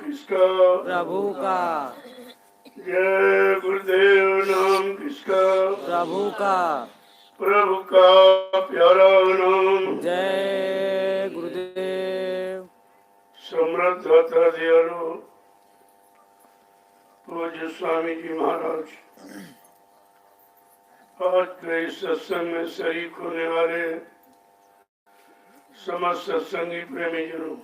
किसका? प्रभु का। जय गुरुदेव नाम किसका? प्रभु का। प्रभु का प्यारा नाम। जय गुरुदेव। समृद्ध दाता दयालु पूज्य स्वामी जी महाराज, आज के इस सत्संग में शरीक होने वाले समस्त सत्संगी प्रेमी जनों,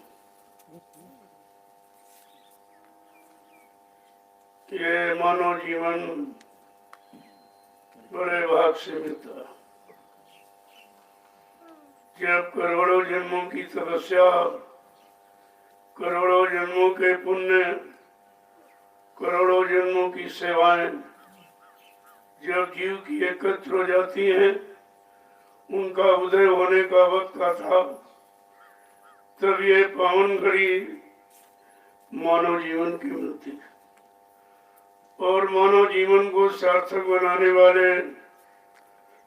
ये मानव जीवन बड़े भाग से मिलता है। जब करोड़ों जन्मों की तपस्या, करोड़ों जन्मों के पुण्य, करोड़ों जन्मों की सेवाएं जब जीव की एकत्र हो जाती हैं, उनका उदय होने का वक्त आता, तब ये पावन घड़ी मानव जीवन की मिलती है। और मानव जीवन को सार्थक बनाने वाले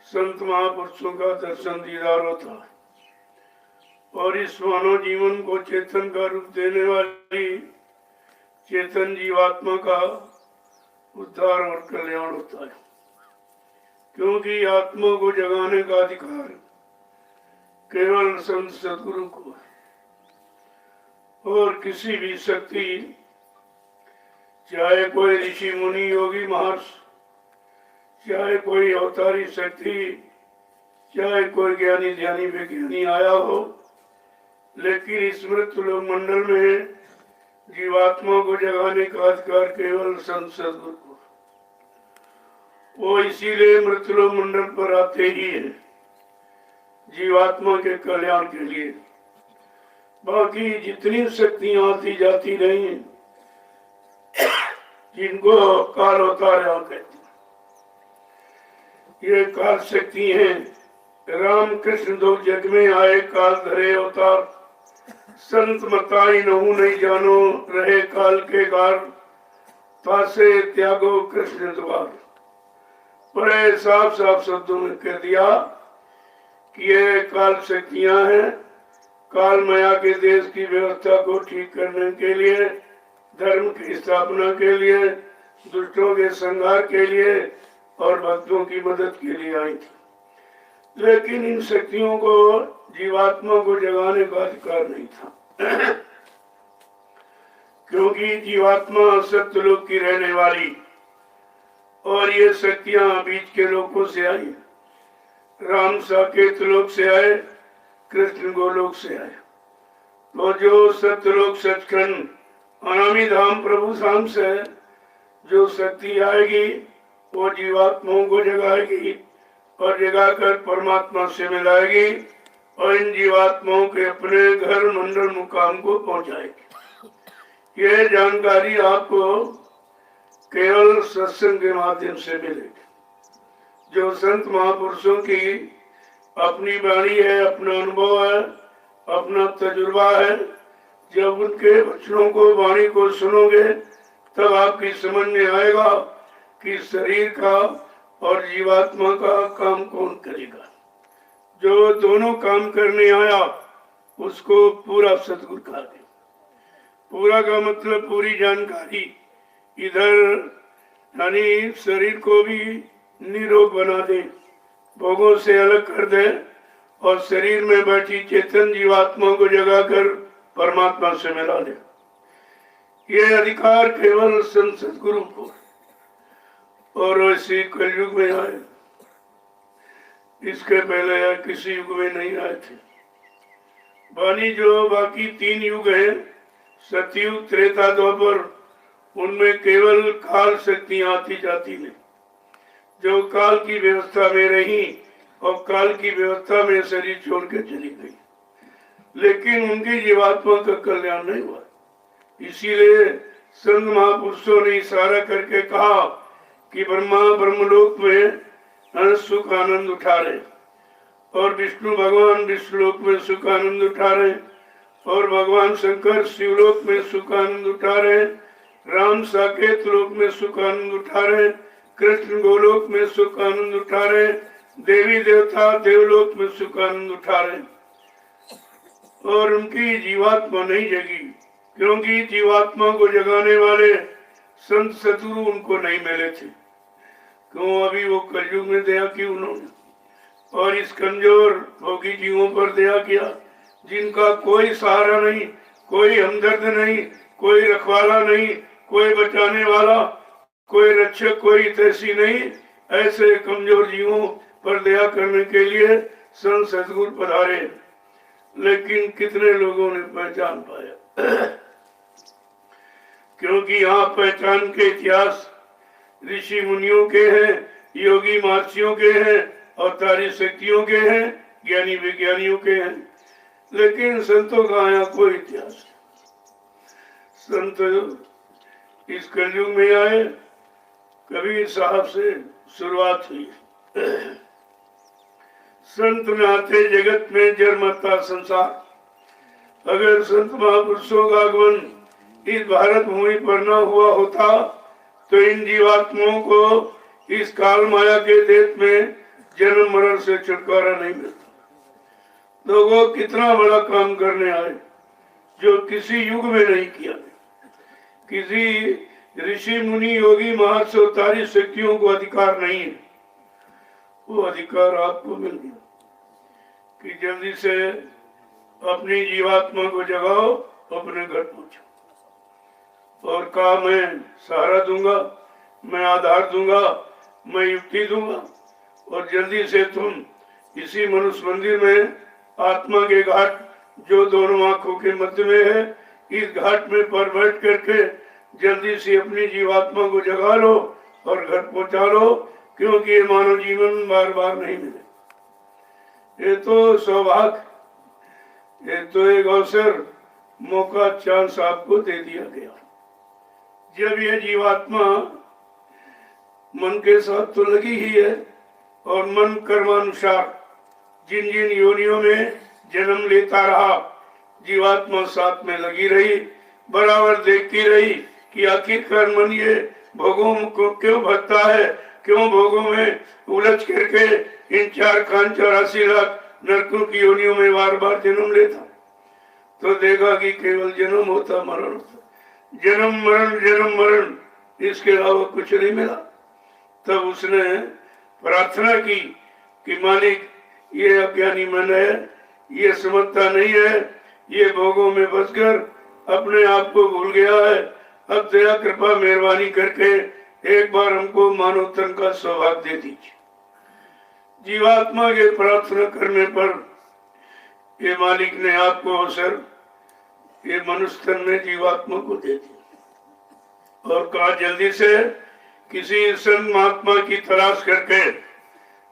संत महापुरुषों का दर्शन दीदार होता है। और इस मानव जीवन को चेतन का रूप देने वाली चेतन जीवात्मा का उद्धार और कल्याण होता है। क्योंकि आत्मा को जगाने का अधिकार केवल संत सदगुरु को है। और किसी भी शक्ति, चाहे कोई ऋषि मुनि योगी महर्षि, चाहे कोई अवतारी शक्ति, चाहे कोई ज्ञानी ध्यानी विज्ञानी आया हो, लेकिन इस मृत्यु मंडल में जीवात्मा को जगाने का अधिकार केवल संत सदगुरु को। वो इसीलिए मृत्यु मंडल पर आते ही है, जीवात्मा के कल्याण के लिए। बाकी जितनी शक्तियां आती जाती रही, जिनको काल अवतार कहते हैं, ये काल शक्ति है। राम कृष्ण दो जग में आए, काल धरे अवतार, संत मताई नहु नहीं जानो, रहे काल के गार, तासे त्यागो कृष्ण द्वार। बड़े साफ साफ शब्दों में कह दिया कि ये काल शक्तियां हैं। काल माया के देश की व्यवस्था को ठीक करने के लिए, धर्म की स्थापना के लिए, दुष्टों के संहार के लिए और भक्तों की मदद के लिए आई थी। लेकिन इन शक्तियों को जीवात्मा को जगाने का अधिकार नहीं था। क्योंकि जीवात्मा सत्यलोक की रहने वाली, और ये शक्तियां बीच के लोगों से आई। राम साकेत लोक से आए, कृष्ण गोलोक से आए। तो जो सत्यलोक सचखंड अनामी धाम प्रभु धाम से जो शक्ति आएगी, वो जीवात्माओं को जगाएगी और जगाकर परमात्मा से मिलाएगी और इन जीवात्माओं के अपने घर मंडल मुकाम को पहुंचाएगी। यह जानकारी आपको केवल सत्संग के माध्यम से मिलेगी। जो संत महापुरुषों की अपनी वाणी है, अपना अनुभव है, अपना तजुर्बा है, जब उनके वचनों को, वाणी को सुनोगे, तब आपकी समझ में आएगा कि शरीर का और जीवात्मा का काम कौन करेगा। जो दोनों काम करने आया, उसको पूरा सद्गुरु कहा गया। पूरा का मतलब पूरी जानकारी। इधर यानी शरीर को भी निरोग बना दे, भोगों से अलग कर दे, और शरीर में बैठी चेतन जीवात्मा को जगाकर परमात्मा से मिला दे। ये अधिकार केवल संत सदगुरु को। और वैसे कलयुग में आए, इसके पहले किसी युग में नहीं आए थे। बानी जो बाकी तीन युग हैं, सतयुग, त्रेता, द्वापर, उनमें केवल काल शक्तियां आती जाती हैं, जो काल की व्यवस्था में रही और काल की व्यवस्था में शरीर छोड़ के चली गई। लेकिन उनकी जीवात्मा का कल्याण नहीं हुआ। इसीलिए संत महापुरुषों ने इशारा करके कहा कि ब्रह्मा ब्रह्मलोक में सुख आनंद उठा रहे, और विष्णु भगवान विष्णुलोक में सुख आनंद उठा रहे, और भगवान शंकर शिवलोक में सुख आनंद उठा रहे, राम साकेत लोक में सुख आनंद उठा रहे, कृष्ण गोलोक में सुख आनंद उठा रहे, देवी देवता देवलोक में सुख आनंद उठा रहे। और उनकी जीवात्मा नहीं जगी, क्योंकि जीवात्मा को जगाने वाले संत सतगुरु उनको नहीं मिले थे। क्यों? अभी वो कलयुग में दया की उन्होंने, और इस कमजोर भोगी जीवों पर दया किया, जिनका कोई सहारा नहीं, कोई हमदर्द नहीं, कोई रखवाला नहीं, कोई बचाने वाला, कोई रक्षक, कोई तैसी नहीं। ऐसे कमजोर जीवों पर दया करने के लिए संत सतगुरु पधारे। लेकिन कितने लोगों ने पहचान पाया? क्योंकि यहाँ पहचान के इतिहास ऋषि मुनियों के हैं, योगी महर्षियों के हैं, अवतारी शक्तियों के हैं, ज्ञानी विज्ञानियों के हैं। लेकिन संतों का यहाँ कोई इतिहास नहीं। संत इस कलयुग में आए, कबीर साहब से शुरुआत हुई। संत में आते जगत में जन्मता संसार। अगर संत महापुरुषों का आगमन इस भारत भूमि पर न हुआ होता तो इन जीवात्माओं को इस काल माया के देश में जन्म मरण से छुटकारा नहीं मिलता। तो वो कितना बड़ा काम करने आए जो किसी युग में नहीं किया। किसी ऋषि मुनि योगी महर्षि अवतारी शक्तियों को अधिकार नहीं है। वो अधिकार आपको मिल गया कि जल्दी से अपनी जीवात्मा को जगाओ, अपने घर पहुंचो। और कहा मैं सहारा दूंगा, मैं आधार दूंगा, मैं युक्ति दूंगा, और जल्दी से तुम इसी मनुष्य मंदिर में आत्मा के घाट जो दोनों आंखों के मध्य में है, इस घाट में पर बैठ करके जल्दी से अपनी जीवात्मा को जगा लो और घर पहुंचा लो। क्योंकि ये मानव जीवन बार बार नहीं मिले। ये तो सौभाग्य, ये तो एक अवसर, मौका, चांस आपको दे दिया गया। जब ये जीवात्मा मन के साथ तो लगी ही है, और मन कर्मानुसार जिन जिन योनियों में जन्म लेता रहा, जीवात्मा साथ में लगी रही, बराबर देखती रही कि आखिरकार मन ये भोगों को क्यों भगता है, क्यों भोगों में उलझ करके इन 4,84 लाख नरकों की योनियों में बार बार जन्म लेता। तो देखा कि केवल जन्म होता, मरण होता, जन्म मरण, इसके अलावा कुछ नहीं मिला। तब उसने प्रार्थना की कि मालिक ये अज्ञानी मन है, ये समझता नहीं है, ये भोगों में बसकर अपने आप को भूल गया है। अब दया कृपा मेहरबानी करके एक बार हमको मानव तन का सौभाग्य दे दीजिए। जीवात्मा के प्रार्थना करने पर ये मालिक ने आपको अवसर ये मनुष्य तन में जीवात्मा को दे दिया, और कहा जल्दी से किसी संत महात्मा की तलाश करके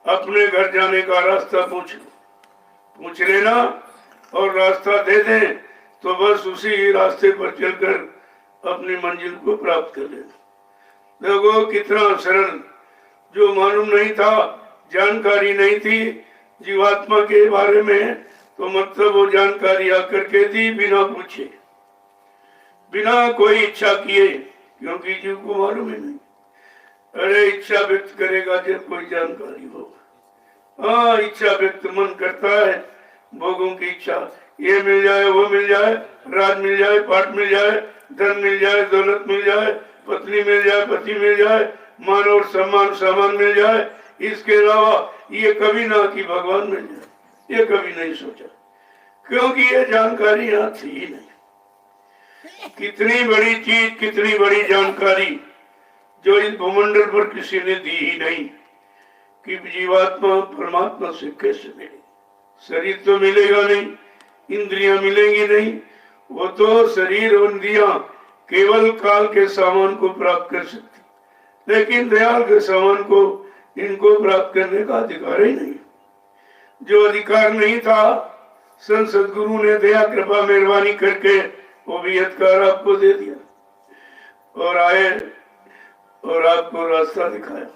अपने घर जाने का रास्ता पूछ लेना, और रास्ता दे दें तो बस उसी रास्ते पर चलकर अपनी मंजिल को प्राप्त कर लेना। देखो कितना सरल, जो मालूम नहीं था, जानकारी नहीं थी जीवात्मा के बारे में, तो मतलब वो जानकारी आकर के दी बिना पूछे, बिना कोई इच्छा किए, क्योंकि जीव को मालूम ही नहीं। अरे इच्छा व्यक्त करेगा जब कोई जानकारी होगा। हाँ, इच्छा व्यक्त मन करता है, भोगों की इच्छा, ये मिल जाए, वो मिल जाए, राज मिल जाए, पाठ मिल जाए, धन मिल जाए, दौलत मिल जाए, पत्नी मिल जाए, पति मिल जाए, मान और सम्मान सामान मिल जाए। इसके अलावा ये कभी ना कि भगवान मिल जाए, ये कभी नहीं सोचा, क्योंकि ये जानकारी यहाँ थी ही नहीं। कितनी बड़ी चीज, कितनी बड़ी जानकारी जो इस भूमंडल पर किसी ने दी ही नहीं कि जीवात्मा परमात्मा से कैसे मिले। शरीर तो मिलेगा नहीं, इंद्रियां मिलेंगी नहीं, वो तो शरीर और इंद्रियां केवल काल के सामान को प्राप्त कर सकती, लेकिन दयाल के सामान को इनको प्राप्त करने का अधिकार ही नहीं। जो अधिकार नहीं था, संत सदगुरु ने दया कृपा मेहरबानी करके वो भी अधिकार आपको दे दिया और आए और आपको रास्ता दिखाया।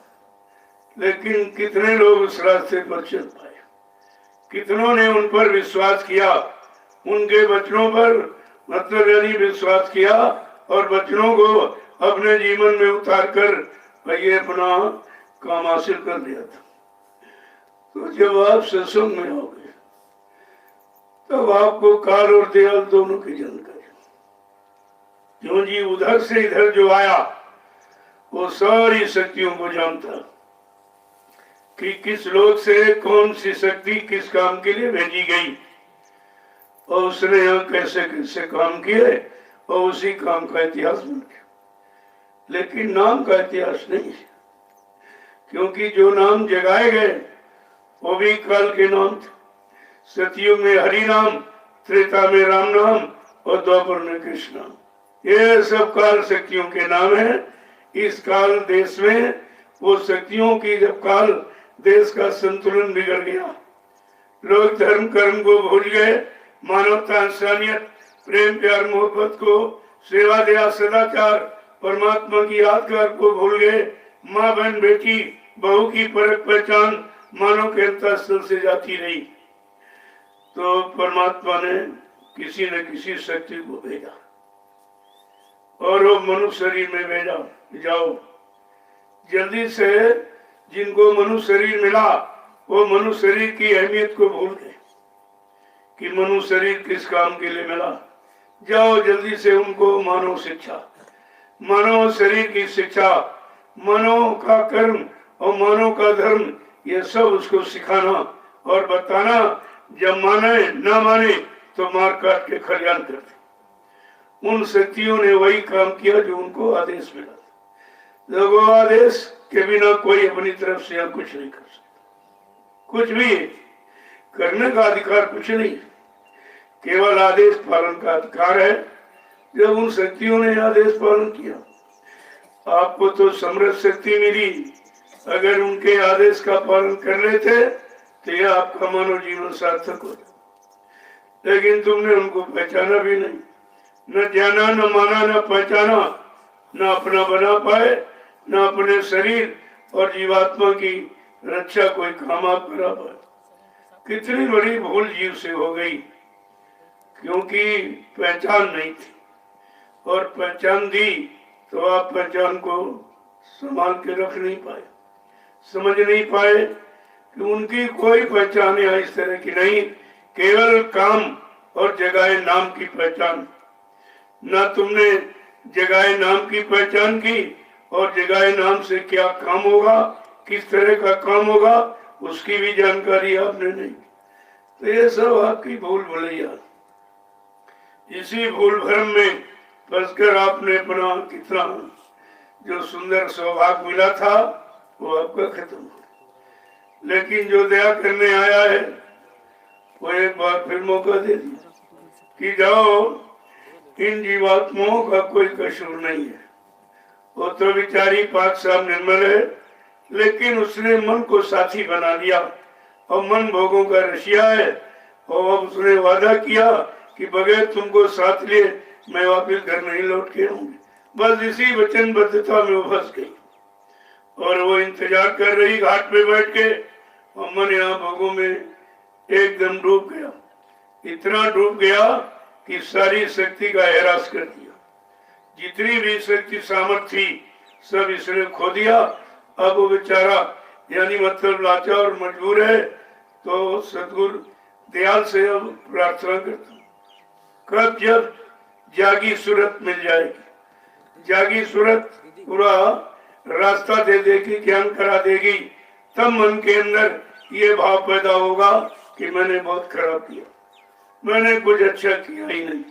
लेकिन कितने लोग उस रास्ते पर चल पाए, कितनों ने उन पर विश्वास किया, उनके वचनों पर मतलब यानी विश्वास किया और वचनों को अपने जीवन में उतार कर ये अपना काम हासिल कर लिया था। तो जब आप सत्संग में आओगे तब आपको काल और दयाल दोनों की जानकारी। क्यों जी, उधर से इधर जो आया वो सारी शक्तियों को जानता कि किस लोक से कौन सी शक्ति किस काम के लिए भेजी गई और उसने यहाँ कैसे कैसे काम किए और उसी काम का इतिहास बन गया। लेकिन नाम का इतिहास नहीं है, क्योंकि जो नाम जगाए गए वो भी काल के नाम थे। सतयुग में हरि नाम, त्रेता में राम नाम और द्वापर में कृष्ण नाम, ये सब काल शक्तियों के नाम है। इस काल देश में वो शक्तियों की जब काल देश का संतुलन बिगड़ गया, लोग धर्म कर्म को भूल गए, मानवता इंसानियत प्रेम प्यार मोहब्बत को, सेवा दया सदाचार परमात्मा की यादगार को भूल गए, माँ बहन बेटी बहू की परख पहचान मानव के अंतःस्थल से जाती रही, तो परमात्मा ने किसी न किसी शक्ति को भेजा और वो मनुष्य शरीर में भेजा। जाओ जल्दी से, जिनको मनुष्य शरीर मिला वो मनुष्य शरीर की अहमियत को भूल गए कि मनुष्य शरीर किस काम के लिए मिला। जाओ जल्दी से उनको मानव शिक्षा, मानव शरीर की शिक्षा, मानव का कर्म और मानव का धर्म, ये सब उसको सिखाना और बताना। जब माने ना माने तो मार काट के खलियान करते। उन शक्तियों ने वही काम किया जो उनको आदेश मिला। लोगों आदेश के बिना कोई अपनी तरफ से यहाँ कुछ नहीं कर सकता, कुछ भी करने का अधिकार कुछ नहीं, केवल आदेश पालन का अधिकार है। जब उन शक्तियों ने आदेश पालन किया, आपको तो समृद्ध शक्ति मिली, अगर उनके आदेश का पालन कर लेते तो यह आपका मानव जीवन सार्थक होता। लेकिन तुमने उनको पहचाना भी नहीं, न जाना न माना न पहचाना, न अपना बना पाए, न अपने शरीर और जीवात्मा की रक्षा कोई काम आप करा पाए। कितनी बड़ी भूल जीव से हो गई, क्योंकि पहचान नहीं थी, और पहचान दी तो आप पहचान को संभाल के रख नहीं पाए, समझ नहीं पाए कि उनकी कोई पहचान यहाँ इस तरह की नहीं, केवल काम और जगह नाम की पहचान। ना तुमने जगह नाम की पहचान की, और जगह नाम से क्या काम होगा, किस तरह का काम होगा, उसकी भी जानकारी आपने नहीं। तो ये सब आपकी भूल भुलैया, इसी भूल भ्रम में फंसकर आपने अपना कितना जो सुंदर सौभाग्य मिला था वो आपका खत्म हो। लेकिन जो दया करने आया है वो एक बार फिर मौका दे दिया कि जाओ, इन जीवात्माओं का कोई कसूर नहीं है, वो तो बेचारी पाक साफ निर्मल है, लेकिन उसने मन को साथी बना लिया और मन भोगों का रसिया है, और अब उसने वादा किया कि बगैर तुमको साथ लिए मैं वापिस घर नहीं लौट के आऊंगी। बस इसी वचनबद्धता में वो फंस गई और वो इंतजार कर रही घाट पे बैठ के, और मन यहाँ भोगों में एकदम डूब गया, इतना डूब गया कि सारी शक्ति का हैरास कर दिया। जितनी भी शक्ति सामर्थ्य थी सब इसने खो दिया। अब वो बेचारा यानी मतलब लाचार और मजबूर है, तो सदगुरु दयाल से अब प्रार्थना करता हूँ, कब जब जागी सूरत मिल जाएगी, जागी सूरत पूरा रास्ता दे देगी, ज्ञान करा देगी, तब मन के अंदर ये भाव पैदा होगा कि मैंने बहुत खराब किया, मैंने कुछ अच्छा किया ही नहीं।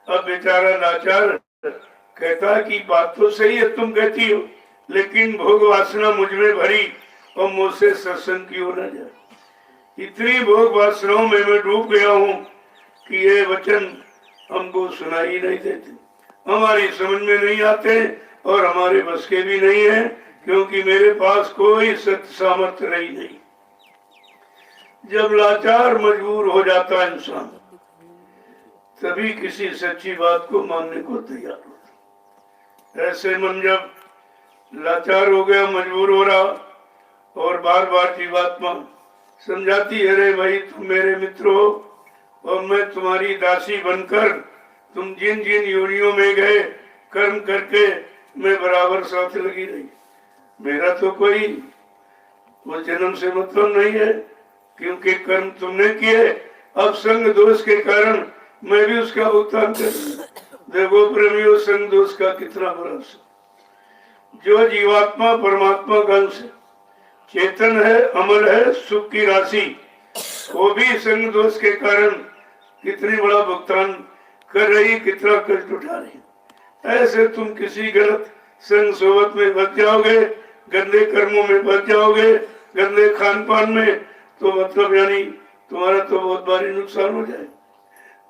अब बेचारा लाचार कहता कि बात तो सही है तुम कहती हो, लेकिन भोग वासना मुझ में भरी और मुझसे सत्संग क्यों न जाए। इतनी भोग वासनाओं में मैं डूब गया हूँ कि ये वचन हमको सुनाई नहीं देते, हमारी समझ में नहीं आते और हमारे बस के भी नहीं है, क्योंकि मेरे पास कोई सत्य सामर्थ्य रही नहीं। जब लाचार मजबूर हो जाता है इंसान, तभी किसी सच्ची बात को मानने को तैयार होता। ऐसे मन जब लाचार हो गया, मजबूर हो रहा, और बार बार जीवात्मा समझाती है, रे भाई तुम मेरे मित्र हो और मैं तुम्हारी दासी बनकर तुम जिन जिन योनियों में गए कर्म करके मैं बराबर साथ लगी रही। मेरा तो कोई वो जन्म से मतलब नहीं है, क्योंकि कर्म तुमने किए, अब संग दोष के कारण मैं भी उसका भुगतान कर देखो प्रेमियों, संग दोष का कितना बड़ा असर। जो जीवात्मा परमात्मा का अंश है, चेतन है, अमल है, सुख की राशि, वो भी संग दोष के कारण कितनी बड़ा भुगतान कर रही, कितना कष्ट उठा रही। ऐसे तुम किसी गलत संग सोबत में बच जाओगे, गंदे कर्मों में बच जाओगे, गंदे खान पान में, तो मतलब यानी तुम्हारा तो बहुत भारी नुकसान हो जाए।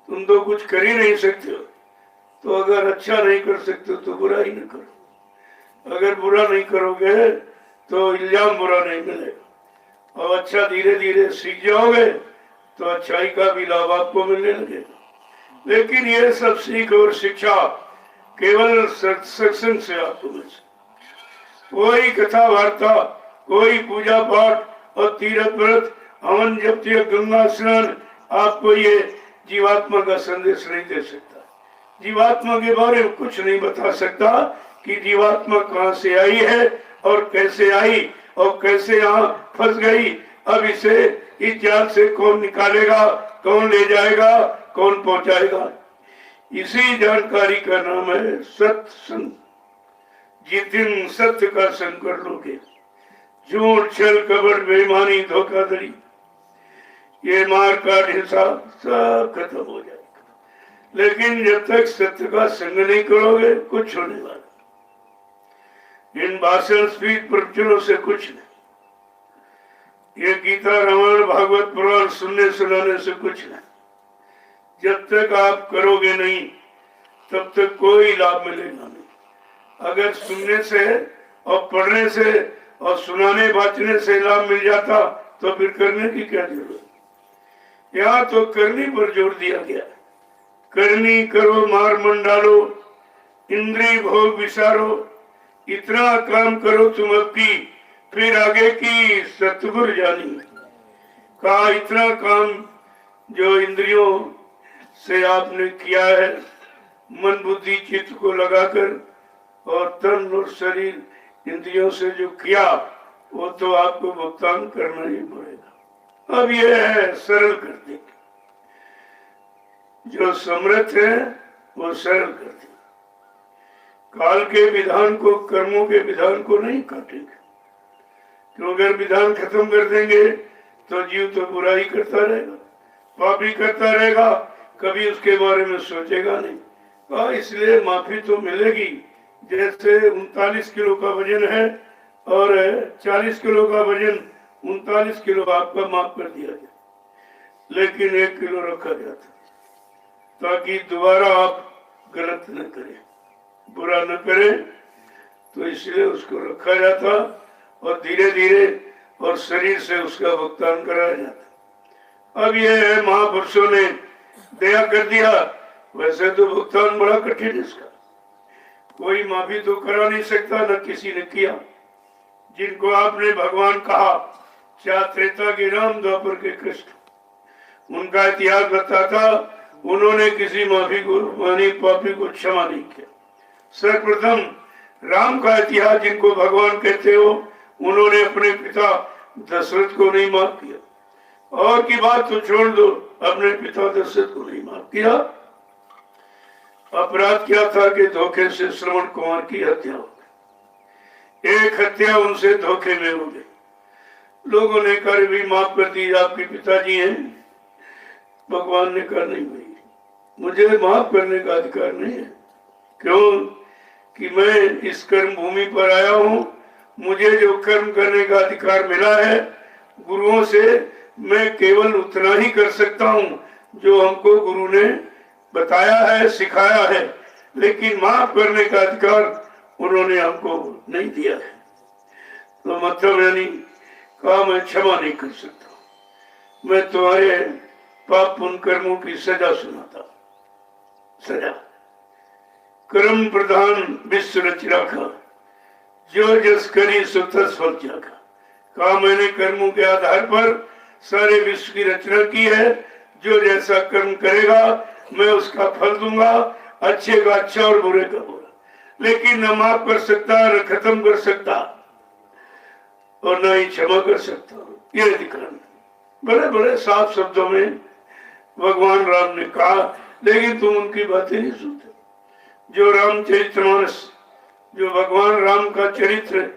तुम तो कुछ कर ही नहीं सकते हो, तो अगर अच्छा नहीं कर सकते तो बुरा ही न करो। अगर बुरा नहीं करोगे तो इल्जाम बुरा नहीं मिलेगा, और अच्छा धीरे धीरे सीख जाओगे तो अच्छाई का भी लाभ आपको मिलने लगेगा। लेकिन ये सब सीख और शिक्षा केवल सत्संग से आपको मिल सकती। कोई कथा वार्ता, कोई पूजा पाठ और तीर्थ व्रत, हवन जप, गंगा स्नान आपको ये जीवात्मा का संदेश नहीं दे सकता। जीवात्मा के बारे में कुछ नहीं बता सकता कि जीवात्मा कहाँ से आई है और कैसे आई और कैसे यहाँ फंस गई। अब इसे इस जाल से कौन निकालेगा, कौन ले जाएगा, कौन पहुंचाएगा। इसी जानकारी का नाम है सत्संग। जिस दिन सत्य का संग कर लोगे, झूठ, छल, कपट, बेईमानी, धोखाधड़ी, ये मार काट हिसाब सब खत्म हो जाएगा। लेकिन जब तक सत्य का संग नहीं करोगे, कुछ होने वाला। इन भाषण, स्पीच, प्रवचनों से कुछ नहीं। ये गीता, रामायण, भागवत पुराण सुनने सुनाने से कुछ नहीं। जब तक आप करोगे नहीं, तब तक कोई लाभ मिलेगा नहीं। अगर सुनने से और पढ़ने से और सुनाने बांटने से लाभ मिल जाता तो फिर करने की क्या जरूरत। यहाँ तो करनी पर जोर दिया गया। करनी करो, मार मन डालो, इंद्रिय भोग विसारो, इतना काम करो तुम अब की, फिर आगे की सतगुर जानी। कहा इतना काम जो इंद्रियों से आपने किया है, मन बुद्धि चित्त को लगाकर, और तन और शरीर इंद्रियों से जो किया, वो तो आपको भुगतान करना ही पड़ेगा। अब ये है सरल कर देंगे। जो समर्थ है वो सरल कर देंगे। काल के विधान को, कर्मों के विधान को नहीं काटेंगे। क्यों? अगर विधान खत्म कर देंगे तो जीव तो बुराई करता रहेगा, पापी करता रहेगा, कभी उसके बारे में सोचेगा नहीं। इसलिए माफी तो मिलेगी। जैसे 39 किलो का वजन है और 40 किलो का वजन, 39 किलो आपका माफ कर दिया गया, लेकिन 1 किलो रखा जाता ताकि दोबारा आप गलत न करें, बुरा न करें। तो इसलिए उसको रखा जाता और धीरे धीरे और शरीर से उसका भुगतान कराया जाता। अब यह है महापुरुषों ने दया कर दिया। वैसे तो भुगतान बड़ा कठिन है इसका, कोई माफी तो करा नहीं सकता, न किसी ने किया। जिनको आपने भगवान कहा, चाहे त्रेता के राम, द्वापर के कृष्ण, उनका इतिहास बताता, उन्होंने किसी माफी को, मानी पापी को क्षमा नहीं किया। सर्वप्रथम राम का इतिहास, जिनको भगवान कहते हो, उन्होंने अपने पिता दशरथ को नहीं माफ किया। और की बात तो छोड़ दो, अपने पिता दशरथ को नहीं माफ किया। अपराध क्या था कि धोखे से श्रवण कुमार की हत्या हो गई। एक हत्या उनसे धोखे में हो गई। लोगों ने कहा भी माफ कर दी, आपके पिताजी हैं। भगवान ने कहा नहीं भाई, मुझे माफ करने का अधिकार नहीं है। क्यों? कि मैं इस कर्म भूमि पर आया हूँ, मुझे जो कर्म करने का अधिकार मिला है गुरुओं से, मैं केवल उतना ही कर सकता हूँ जो हमको गुरु ने बताया है, सिखाया है। लेकिन माफ करने का अधिकार उन्होंने हमको नहीं दिया है। तो मतलब यानी कहा मैं क्षमा नहीं कर सकता, मैं तुम्हारे पाप पुण्य कर्मों की सजा सुनाता। सजा कर्म प्रधान विश्व रच राखा, जो जस करी सो तस फल चाखा। कहा मैंने कर्मों के आधार पर सारे विश्व की रचना की है, जो जैसा कर्म करेगा मैं उसका फल दूंगा, अच्छे का अच्छा और बुरे का बुरा। लेकिन न माफ कर सकता, न खत्म कर सकता और न ही क्षमा कर सकता। ये अधिकार बड़े बड़े साफ शब्दों में भगवान राम ने कहा, लेकिन तुम उनकी बातें नहीं सुनते। जो रामचरितमानस, जो भगवान राम का चरित्र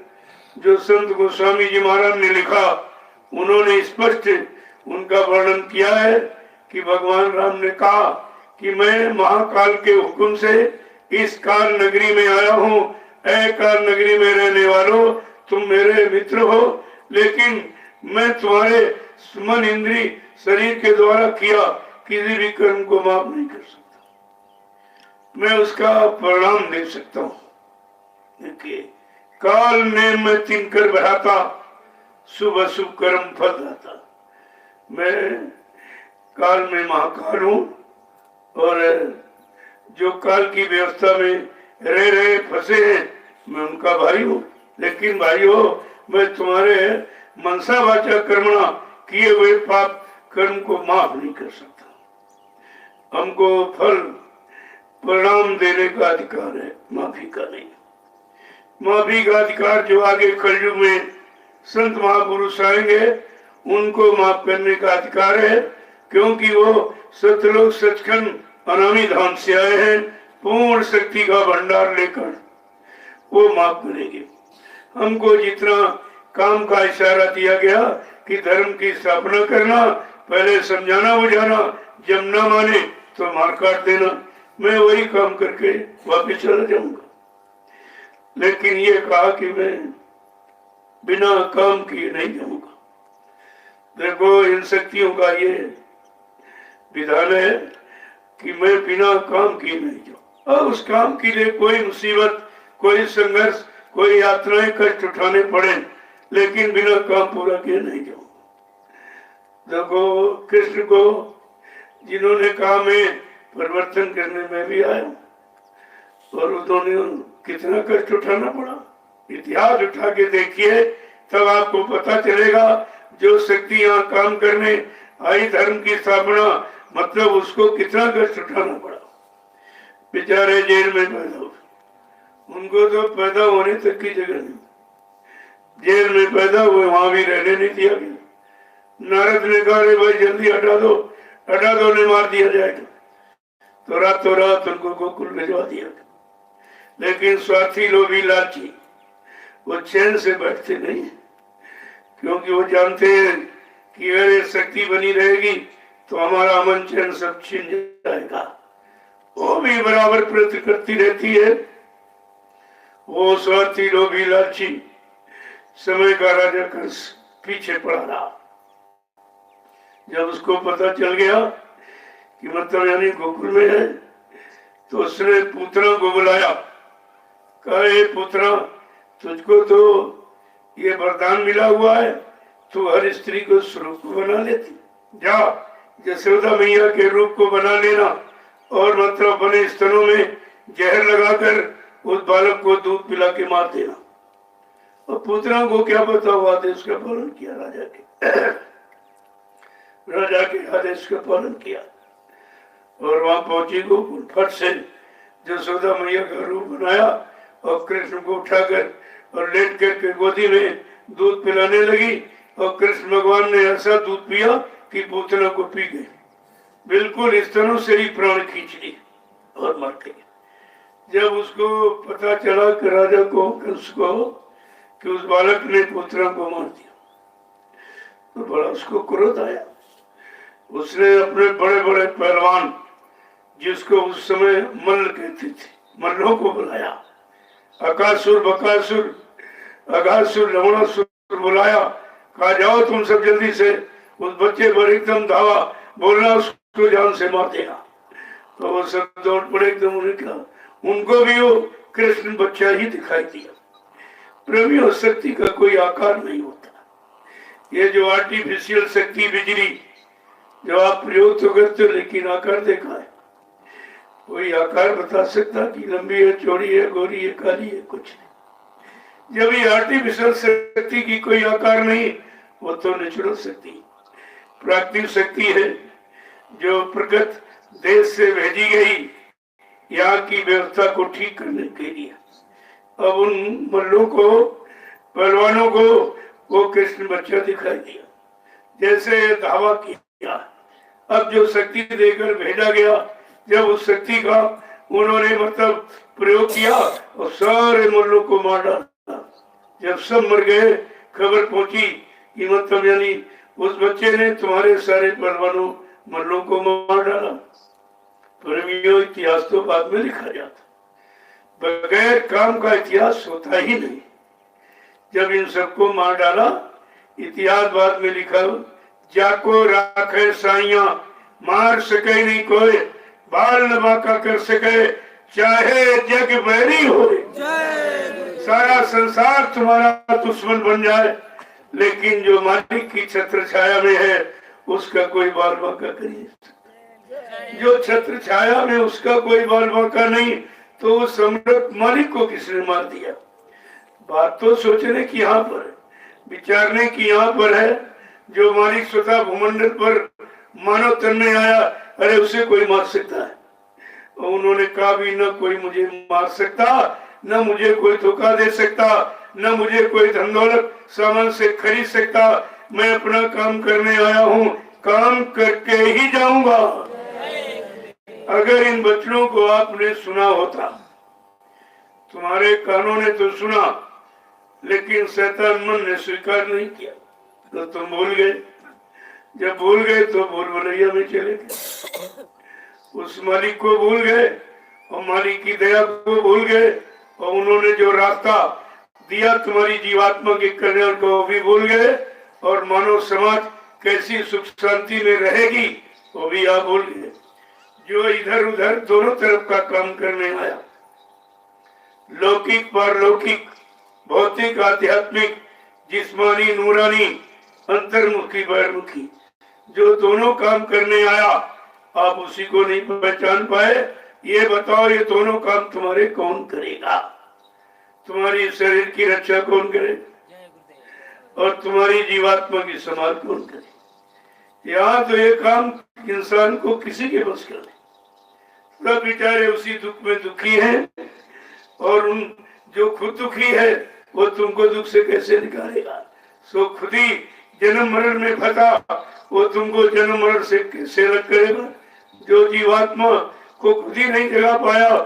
जो संत गोस्वामी जी महाराज ने लिखा, उन्होंने स्पष्ट उनका वर्णन किया है कि भगवान राम ने कहा कि मैं महाकाल के हुक्म से इस काल नगरी में आया हूँ। ऐ काल नगरी में रहने वालों, तुम मेरे मित्र हो, लेकिन मैं तुम्हारे मन इंद्री शरीर के द्वारा किया किसी भी कर्म को माफ नहीं कर सकता। मैं उसका परिणाम दे सकता हूँ। देखिए, काल ने मैं तिनकर बढ़ाता, शुभ अशुभ कर्म फल दाता। मैं काल में महाकाल हूँ और जो काल की व्यवस्था में रह रहे फंसे हैं, मैं उनका भाई हूँ। लेकिन भाइयों, मैं तुम्हारे मनसा वाचा कर्मणा किए हुए पाप कर्म को माफ नहीं कर सकता। हमको फल परिणाम देने का अधिकार है, माफी का नहीं। माफी का अधिकार जो आगे कलयुग में संत महापुरुष आएंगे, उनको माफ करने का अधिकार है, क्योंकि वो सतलोक सचखंड अनामी धाम से आए हैं, पूर्ण शक्ति का भंडार लेकर। वो माफ करेंगे। हमको जितना काम का इशारा दिया गया कि धर्म की स्थापना करना, पहले समझाना बुझाना, जब न माने तो मार काट देना, मैं वही काम करके वापिस चला जाऊंगा। लेकिन ये कहा कि मैं बिना काम किए नहीं जाऊंगा। देखो, इन शक्तियों का ये विधान है कि मैं बिना काम किए नहीं जाऊं। और उस काम के लिए कोई मुसीबत, कोई संघर्ष, कोई यातनाएं, कष्ट उठाने पड़े, लेकिन बिना काम पूरा किए नहीं जाऊं। देखो, कृष्ण को जिन्होंने कहा मैं परिवर्तन करने में भी आया, और उन्होंने कितना कष्ट उठाना पड़ा, इतिहास उठा के देखिए, तब आपको पता चलेगा। जो शक्ति यहाँ काम करने आई धर्म की स्थापना, मतलब उसको कितना कष्ट उठाना पड़ा। बेचारे जेल में पैदा हुए, उनको तो पैदा होने तक की जगह नहीं, जेल में पैदा हुए, वहां भी रहने नहीं दिया गया। नारद ने कहा, भाई जल्दी हटा दो, ने मार दिया जाएगा, तो रातों रात उनको गोकुल भिजवा दिया। लेकिन स्वार्थी, लोभी, लालची वो चैन से बैठते नहीं, क्योंकि वो जानते हैं कि अगर ये शक्ति बनी रहेगी तो हमारा अमन चैन सब छीन जाएगा। वो भी बराबर प्रयत्न करती रहती है। वो स्वार्थी, लोभी, लालची समय का राजा कंस पीछे पड़ा रहा। जब उसको पता चल गया कि मतलब यानी गोकुल में है, तो उसने पुत्रा को बुलाया, कहा, पुत्रा, तुझको तो ये वरदान मिला हुआ है, तू हर स्त्री को स्वरूप को बना लेती, जा यशोदा मैया के रूप को बना लेना, और मतलब अपने स्तनों में जहर लगाकर उस बालक को दूध पिला के मार देना। और पुत्रा को क्या पता, हुआ आदेश का पालन किया, राजा के आदेश का पालन किया, और वहां पहुंची गोकुल। फट से यशोदा मैया का रूप बनाया और कृष्ण को उठाकर और लेट करके गोदी में दूध पिलाने लगी, और कृष्ण भगवान ने ऐसा दूध पिया कि पूतना को पी गई, बिल्कुल स्तनों से ही प्राण खींच ली और मर गई। जब उसको पता चला कि राजा को, कंस को, कि उस बालक ने पुत्रा को मार दिया, तो बड़ा उसको क्रोध आया। उसने अपने बड़े बड़े पहलवान, जिसको उस समय मल्ल कहते थे, मल्लों को बुलाया। अकासुर, बकासुर, अघासुर, लवणासुर बुलाया, कहा, जाओ तुम सब जल्दी से उस बच्चे पर एकदम धावा, बोलना उसको जान से मार देना। तो वो सब दौड़ पड़े एकदम। उन्हें कहा, उनको भी वो कृष्ण बच्चा ही दिखाई दिया। प्रेमियों, शक्ति का कोई आकार नहीं होता। ये जो आर्टिफिशियल शक्ति, बिजली जो आप प्रयोग तो करते हो, लेकिन आकार देखा है? कोई आकार बता सकता कि लंबी है, चौड़ी है, गोरी है, काली है? कुछ नहीं। जब ये आर्टिफिशियल शक्ति की कोई आकार नहीं, वो तो नेचुरल शक्ति, प्राकृतिक शक्ति है, जो प्रकृत देश से भेजी गई यहाँ की व्यवस्था को ठीक करने के लिए। अब उन मल्लों को, पहलवानों को वो कृष्ण बच्चा दिखाई दिया, जैसे धावा किया। अब जो शक्ति देकर भेजा गया, जब उस शक्ति का उन्होंने मतलब प्रयोग किया और सारे मल्लों को मार डाला। जब सब मर गए, खबर पहुंची कि मतलब यानी उस बच्चे ने तुम्हारे सारे पहलवानों मल्लों को मार डाला। पर ये इतिहास तो बाद में लिखा जाता, बगैर काम का इतिहास होता ही नहीं। जब इन सबको मार डाला, इतिहास बाद में लिखा, जाको राखे साइया मार सके नहीं कोई, बाल नवाका कर सके चाहे जग बैरी हो। सारा संसार तुम्हारा दुश्मन बन जाए, लेकिन जो मालिक की छत्र छाया में है उसका कोई बाल बांका करिए। जो छत्र छाया में उसका कोई बाल बांका नहीं, तो उस समृद्ध मालिक को किसने मार दिया? बात तो सोचने की यहाँ पर है, विचारने की यहाँ पर है। जो मालिक स्वतः भूमंडल पर मानव तन में आया, अरे उसे कोई मार सकता है? और उन्होंने कहा भी न कोई मुझे मार सकता, न मुझे कोई धोखा दे सकता, न मुझे कोई धन दौलत सामान से खरीद सकता। मैं अपना काम करने आया हूँ, काम करके ही जाऊंगा। अगर इन बच्चों को आपने सुना होता, तुम्हारे कानों ने तो सुना, लेकिन शैतान मन ने स्वीकार नहीं किया, तो तुम भूल गए। जब भूल गए तो भूल भुलैया में चले गए, उस मालिक को भूल गए और मालिक की दया को भूल गए, और उन्होंने जो रास्ता दिया तुम्हारी जीवात्मा के कल्याण को भी भूल गए, और मानव समाज कैसी सुख शांति में रहेगी वो भी आप भूल गए। जो इधर उधर दोनों तरफ का काम करने आया, लौकिक पारलौकिक, भौतिक आध्यात्मिक, जिस्मानी नूरानी, अंतर्मुखी बहिर्मुखी, जो दोनों काम करने आया, आप उसी को नहीं पहचान पाए। ये बताओ, ये दोनों काम तुम्हारे कौन करेगा? तुम्हारी शरीर की रक्षा कौन करेगा और तुम्हारी जीवात्मा की संभाल कौन करे? यहाँ तो ये काम इंसान को किसी के बस का नहीं। सब बेचारे उसी दुख में दुखी हैं, और उन जो खुद दुखी है वो तुमको दुख से कैसे निकालेगा? सो खुद ही जन्म मरण में फंसा, वो तुमको जन्म मरण से कैसे अलग करेगा? जो जीवात्मा को खुद ही नहीं जगा पाया,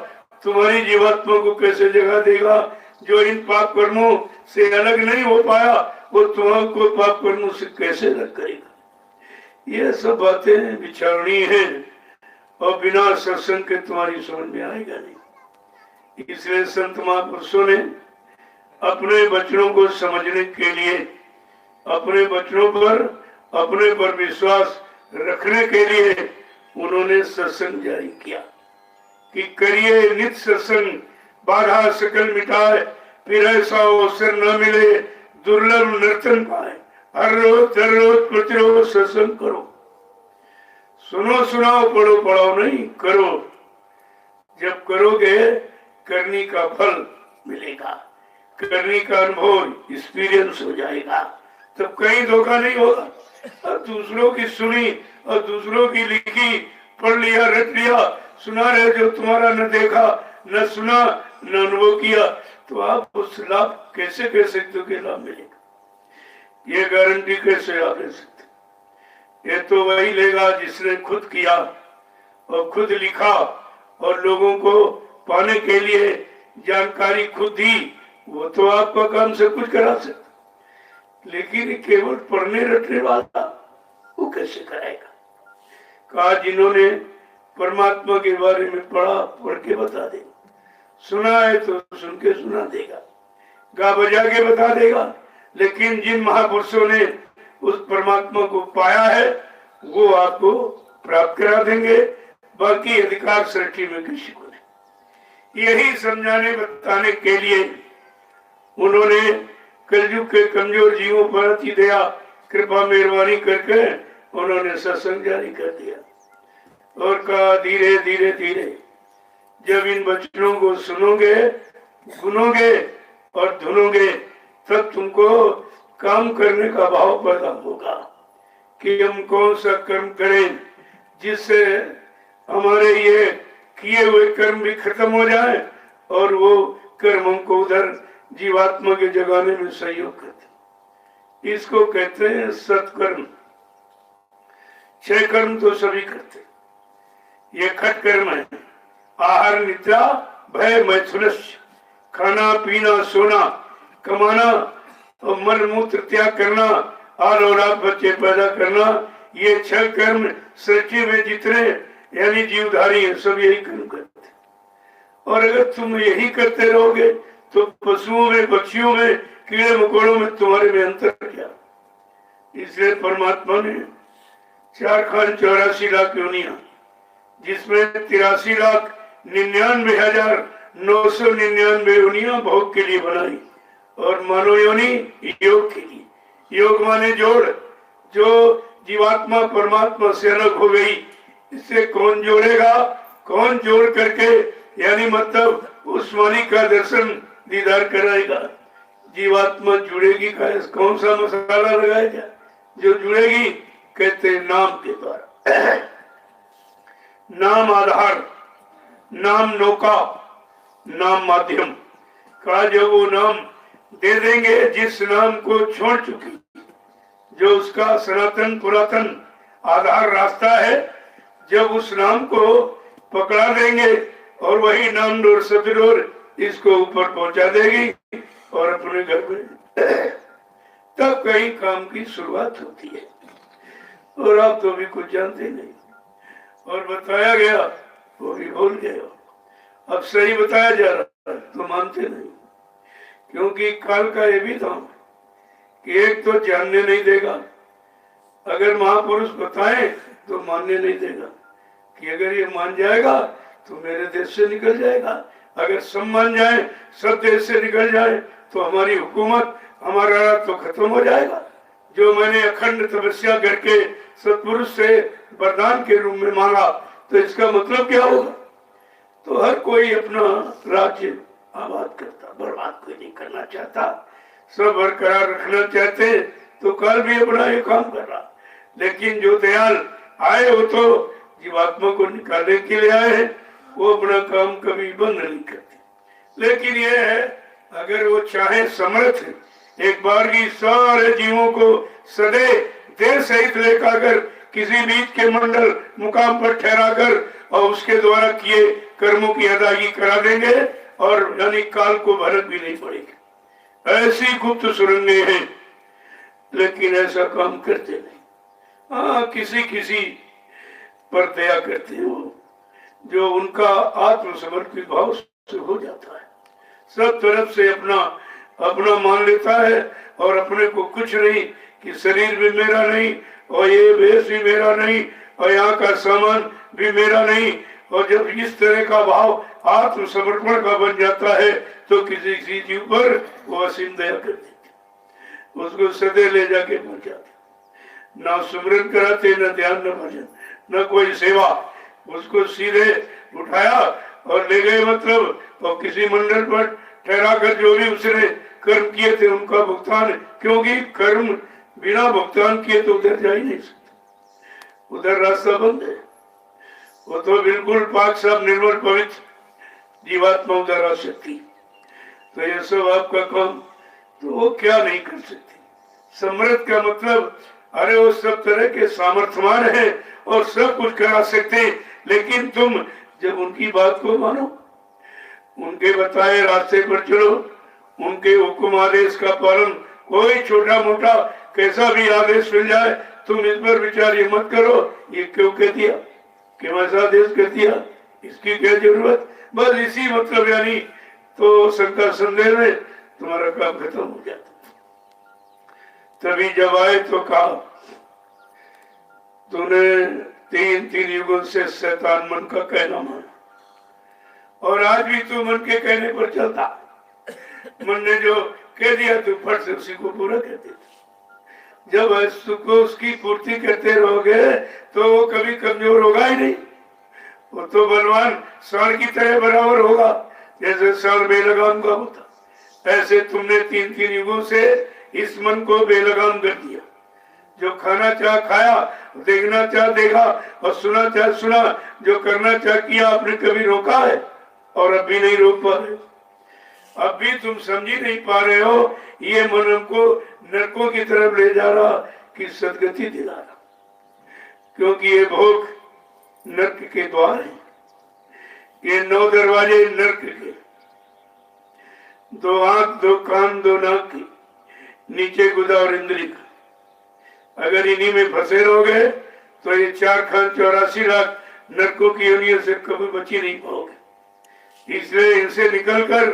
तुम्हारी जीवात्मा को कैसे जगा देगा? जो इन पाप कर्मों से अलग नहीं हो पाया, वो तुमको पाप कर्मों से कैसे अलग करेगा? ये सब बातें विचारणीय हैं, और बिना सत्संग के तुम्हारी समझ में आएगा नहीं। इसलिए संत महापुरुषों ने अपने वचनों को समझने के लिए, अपने वचनों पर विश्वास रखने के लिए उन्होंने सत्संग जारी किया कि करिए नित्य सत्संग, बाधा सकल मिटाए, फिर ऐसा अवसर न मिले दुर्लभ नर्तन पाए। हर रोज प्रतिरोज सत्संग करो, सुनो सुनाओ, पढ़ो पढ़ाओ नहीं, करो। जब करोगे करने का फल मिलेगा, करने का अनुभव एक्सपीरियंस हो जाएगा, तब कहीं धोखा नहीं होगा। अब दूसरों की सुनी और दूसरों की लिखी, पढ़ लिया, रट लिया, सुना रहे, जो तुम्हारा न देखा, न सुना, न अनुभव किया, तो आप उस लाभ कैसे कह सकते हो कि लाभ मिलेगा? ये गारंटी कैसे आप ले सकते? ये तो वही लेगा जिसने खुद किया और खुद लिखा और लोगों को पाने के लिए जानकारी खुद दी। वो तो आपका काम सब कुछ करा सकता, लेकिन केवल पढ़ने रटने वाला वो कैसे कराएगा? कहा जिन्होंने परमात्मा के बारे में पढ़ के बता देगा, सुना है तो सुन के सुना देगा, गा बजा के बता देगा। लेकिन जिन महापुरुषों ने उस परमात्मा को पाया है वो आपको प्राप्त करा देंगे, बाकी अधिकार सृष्टि में किसी को नहीं। यही समझाने बताने के लिए उन्होंने कलयुग के कमजोर जीवों पर अति दया कृपा मेहरबानी करके उन्होंने सत्संग जारी कर दिया और कहा धीरे धीरे धीरे जब इन वचनों को सुनोगे, गुनोगे और धुनोगे, तब तुमको काम करने का भाव पैदा होगा कि हम कौन सा कर्म करें जिससे हमारे ये किए हुए कर्म भी खत्म हो जाए और वो कर्म हमको उधर जीवात्मा के जगाने में सहयोग करते। इसको कहते हैं सत्कर्म। 6 कर्म तो सभी करते, ये खट कर्म है, आहार निद्रा भय मैथुनस्य, खाना पीना सोना कमाना और मल मूत्र त्याग करना और औलाद बच्चे पैदा करना, ये 6 कर्म सृष्टि में जितने यानी जीवधारी है सब यही कर्म करते। और अगर तुम यही करते रहोगे तो पशुओं में पक्षियों में कीड़े मकोड़ों में तुम्हारे में अंतर क्या। इसलिए परमात्मा ने 4 खान 84 लाख योनियां, जिसमें 83,99,999 योनियां भोग के लिए बनाई और मानव योनि योग के लिए। योग माने जोड़, जो जीवात्मा परमात्मा से अलग हो गई, इससे कौन जोड़ेगा, कौन जोड़ करके यानी मतलब उस वाणी का दर्शन दीदार कराएगा। जीवात्मा जुड़ेगी का कौन सा मसाला लगाएगा, जो जुड़ेगी कहते नाम के द्वारा। नाम आधार, नाम नौका, नाम माध्यम का जो वो नाम दे देंगे जिस नाम को छोड़ चुकी, जो उसका सनातन पुरातन आधार रास्ता है, जब उस नाम को पकड़ा देंगे और वही नाम डोर सतडोर इसको ऊपर पहुंचा देगी और अपने घर में तब कहीं काम की शुरुआत होती है। और आप तो भी कुछ जानते नहीं, और बताया गया वो भी भूल गए। अब सही बताया जा रहा है तो मानते नहीं, क्योंकि काल का ये भी था कि एक तो जानने नहीं देगा, अगर महापुरुष बताएं तो मानने नहीं देगा, कि अगर ये मान जाएगा तो मेरे देश से निकल जाएगा, अगर सब मान जाए सब देश से निकल जाए तो हमारी हुकूमत हमारा राज तो खत्म हो जाएगा। जो मैंने अखंड तपस्या करके सत्पुरुष से वरदान के रूप में मांगा तो इसका मतलब क्या होगा। तो हर कोई अपना राज्य आबाद करता, बर्बाद कोई नहीं करना चाहता, सब बरकरार रखना चाहते, तो कल भी अपना ये काम कर रहा। लेकिन जो दयाल आए हो तो जीवात्मा को निकालने के लिए आए हैं, वो अपना काम कभी बंद नहीं करते। लेकिन ये है अगर वो चाहे समर्थ एक बार की सारे जीवों को सदे देर सहित लेकर अगर किसी बीच के मंडल मुकाम पर ठहरा कर और उसके द्वारा किए कर्मों की अदायगी करा देंगे और यानी काल को भरत भी नहीं पड़ेगी। ऐसी गुप्त सुरंगे हैं, लेकिन ऐसा काम करते नहीं। हाँ, किसी किसी पर दया करते हो जो उनका आत्मसमर्पित भाव से हो जाता है, सब तरफ से अपना अपना मान लेता है और अपने को कुछ नहीं, कि शरीर भी मेरा नहीं और ये वेश भी मेरा नहीं और यहाँ का सामान भी मेरा नहीं। और जब इस तरह का भाव आत्मसमर्पण का बन जाता है तो किसी किसी जीव पर वो असीम दया कर देते, उसको सदे ले जाके पहुंचाते। ना सुमरन कराते, न ध्यान, न भजन, न कोई सेवा, उसको सीधे उठाया और ले गए, मतलब और किसी मंडल पर ठहरा कर जो भी उसने कर्म किए थे उनका भुगतान, क्योंकि कर्म बिना भुगतान किए तो उधर जा ही नहीं सकते, उधर रास्ता बंद है। वो तो बिल्कुल पाक साफ निर्मल पवित्र जीवात्मा उधर आ सकती, तो ये सब आपका काम, तो वो क्या नहीं कर सकती। समर्थ का मतलब अरे वो सब तरह के सामर्थ्यवान है और सब कुछ करा सकते, लेकिन तुम जब उनकी बात को मानो, उनके बताए रास्ते पर चलो, उनके हुक्म आदेश का पालन, कोई छोटा मोटा कैसा भी आदेश मिल जाए तुम इस पर विचार ये मत करो ये क्यों कह दिया, क्यों ऐसा आदेश कर दिया, इसकी क्या जरूरत, बस इसी मतलब यानी तो शंका संदेह में तुम्हारा काम खत्म हो जाता। तभी जब आए तो कहा तूने 3 युगों से शैतान मन का कहना माना और आज भी तू मन के कहने पर चलता। मन ने जो कह दिया तू फट से उसी को पूरा कर देता। जब उसको उसकी पूर्ति करते रहोगे तो वो कभी कमजोर होगा ही नहीं, वो तो बलवान सांड की तरह बराबर होगा, जैसे सांड बेलगाम का होता। ऐसे तुमने 3 युगों से इस मन को बेलगाम कर दिया। जो खाना चाह खाया, देखना चाह देखा और सुना चाह सुना, जो करना चाह किया, आपने कभी रोका है और अब भी नहीं रोक पा रहे। अब भी तुम समझ ही नहीं पा रहे हो, ये मन हमको नरकों की तरफ ले जा रहा कि सदगति दिला रहा, क्योंकि ये भोग नरक के द्वार है। ये 9 दरवाजे नरक के, 2 आंख, 2 कान, 2 नाक की, नीचे गुदा और इंद्री का। अगर इन्हीं में फंसे रहोगे तो ये 4 खान 84 लाख नरकों की योनियों से कभी बची नहीं पाओगे। इसलिए इनसे निकलकर,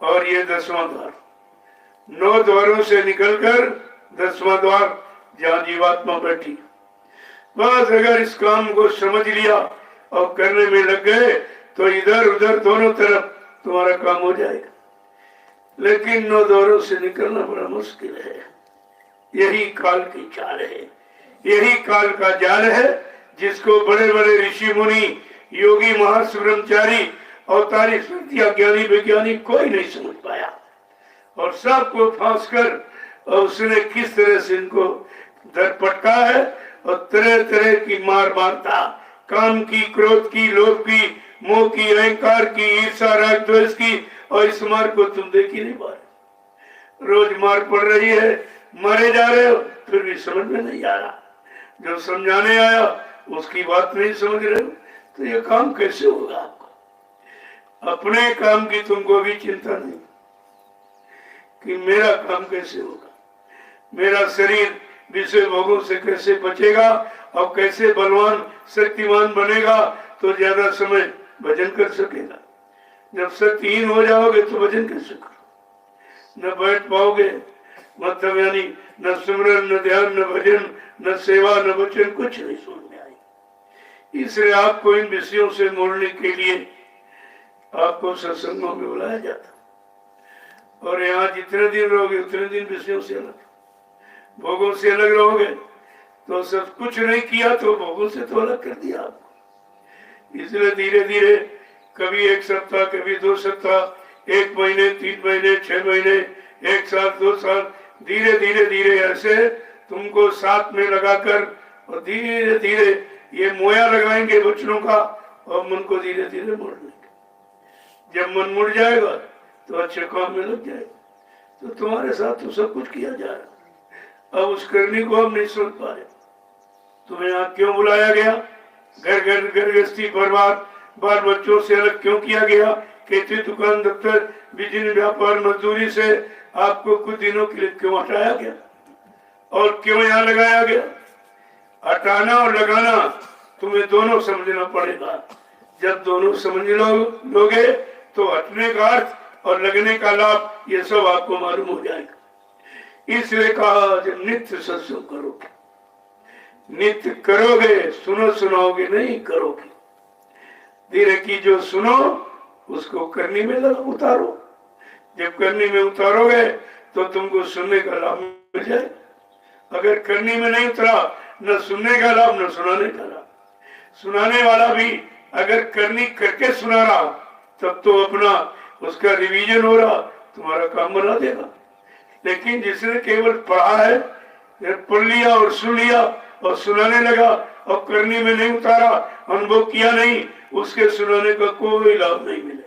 और ये 10वां द्वार, 9 द्वारों से निकलकर 10वां द्वार जहां जीवात्मा बैठी। बस अगर इस काम को समझ लिया और करने में लग गए तो इधर उधर दोनों तरफ तुम्हारा काम हो जाएगा। लेकिन 9 द्वारों से निकलना बड़ा मुश्किल है। यही काल की चाल है, यही काल का जाल है, जिसको बड़े बड़े ऋषि मुनि, योगी, महर्ष, ब्रह्मचारी, अवतारी, संत्या, ज्ञानी, वैज्ञानिक कोई नहीं समझ पाया। और सबको फांस कर और उसने किस तरह से इनको दर पटका है और तरह तरह की मार मारता, काम की, क्रोध की, लोभ की, मोह की, अहंकार की, ईर्षा, राग, द्वेष की, और इस मार को तुम देख ही नहीं पा रहे। रोज मार पड़ रही है, मारे जा रहे हो, फिर भी समझ में नहीं आ रहा। जो समझाने आया उसकी बात नहीं समझ रहे हो, तो ये काम कैसे होगा आपको? अपने काम की तुमको भी चिंता नहीं कि मेरा काम कैसे होगा, मेरा शरीर विषय भोगों से कैसे बचेगा और कैसे बलवान शक्तिमान बनेगा तो ज्यादा समय भजन कर सकेगा। जब शक्तिहीन हो जाओगे तो भजन कैसे करो? न बैठ पाओगे, मतलब यानी न सिमरन, न ध्यान, न भजन, न सेवा, न वचन, कुछ नहीं समझ में आई। इसलिए आपको इन विषयों से मोड़ने के लिए आपको सत्संगों में बुलाया जाता, और यहाँ जितने दिन रहोगे उतने दिन विषयों से अलग, भोगों से अलग रहोगे। तो सब कुछ नहीं किया तो भोगों से तो अलग कर दिया आपको। इसलिए धीरे धीरे, कभी 1 सप्ताह, कभी 2 सप्ताह, 1 महीने, 3 महीने, 6 महीने, 1 साल, 2 साल, धीरे धीरे धीरे ऐसे तुमको साथ में लगाकर, और धीरे धीरे ये मोया लगाएंगे वचनों का, और मन को धीरे धीरे मोड़ लेंगे। जब मन मुड़ जाएगा तो अच्छे काम में लग जाएगा। तो तुम्हारे साथ तो सब कुछ किया जा रहा, अब उस करने को हम नहीं समझ पा रहे। तुम्हें यहाँ क्यों बुलाया गया? घर घर घर गृहस्थी, परिवार, बाल बच्चों से अलग क्यों किया गया? खेती, दुकान, दफ्तर, बिजनेस, व्यापार, मजदूरी से आपको कुछ दिनों के लिए क्यों हटाया गया और क्यों यहाँ लगाया गया? हटाना और लगाना तुम्हें दोनों समझना पड़ेगा। जब दोनों समझ लोगे तो हटने का अर्थ और लगने का लाभ ये सब आपको मालूम हो जाएगा। इसलिए कहा जब नित्य सत्संग करोगे, नित्य करोगे, सुनो सुनाओगे नहीं, करोगे। धीरे की जो सुनो उसको करने में उतारो। जब करने में उतारोगे तो तुमको सुनने का लाभ मिल जाए। अगर करने में नहीं उतरा, न सुनने का लाभ न सुनाने का लाभ। सुनाने वाला भी अगर करनी करके सुना रहा तब तो अपना उसका रिवीजन हो रहा, तुम्हारा काम बना देगा। लेकिन जिसने केवल पढ़ा है, पढ़ लिया और सुन लिया और सुनाने लगा और करने में नहीं उतारा, अनुभव किया नहीं, उसके सुनाने का कोई लाभ नहीं मिलेगा।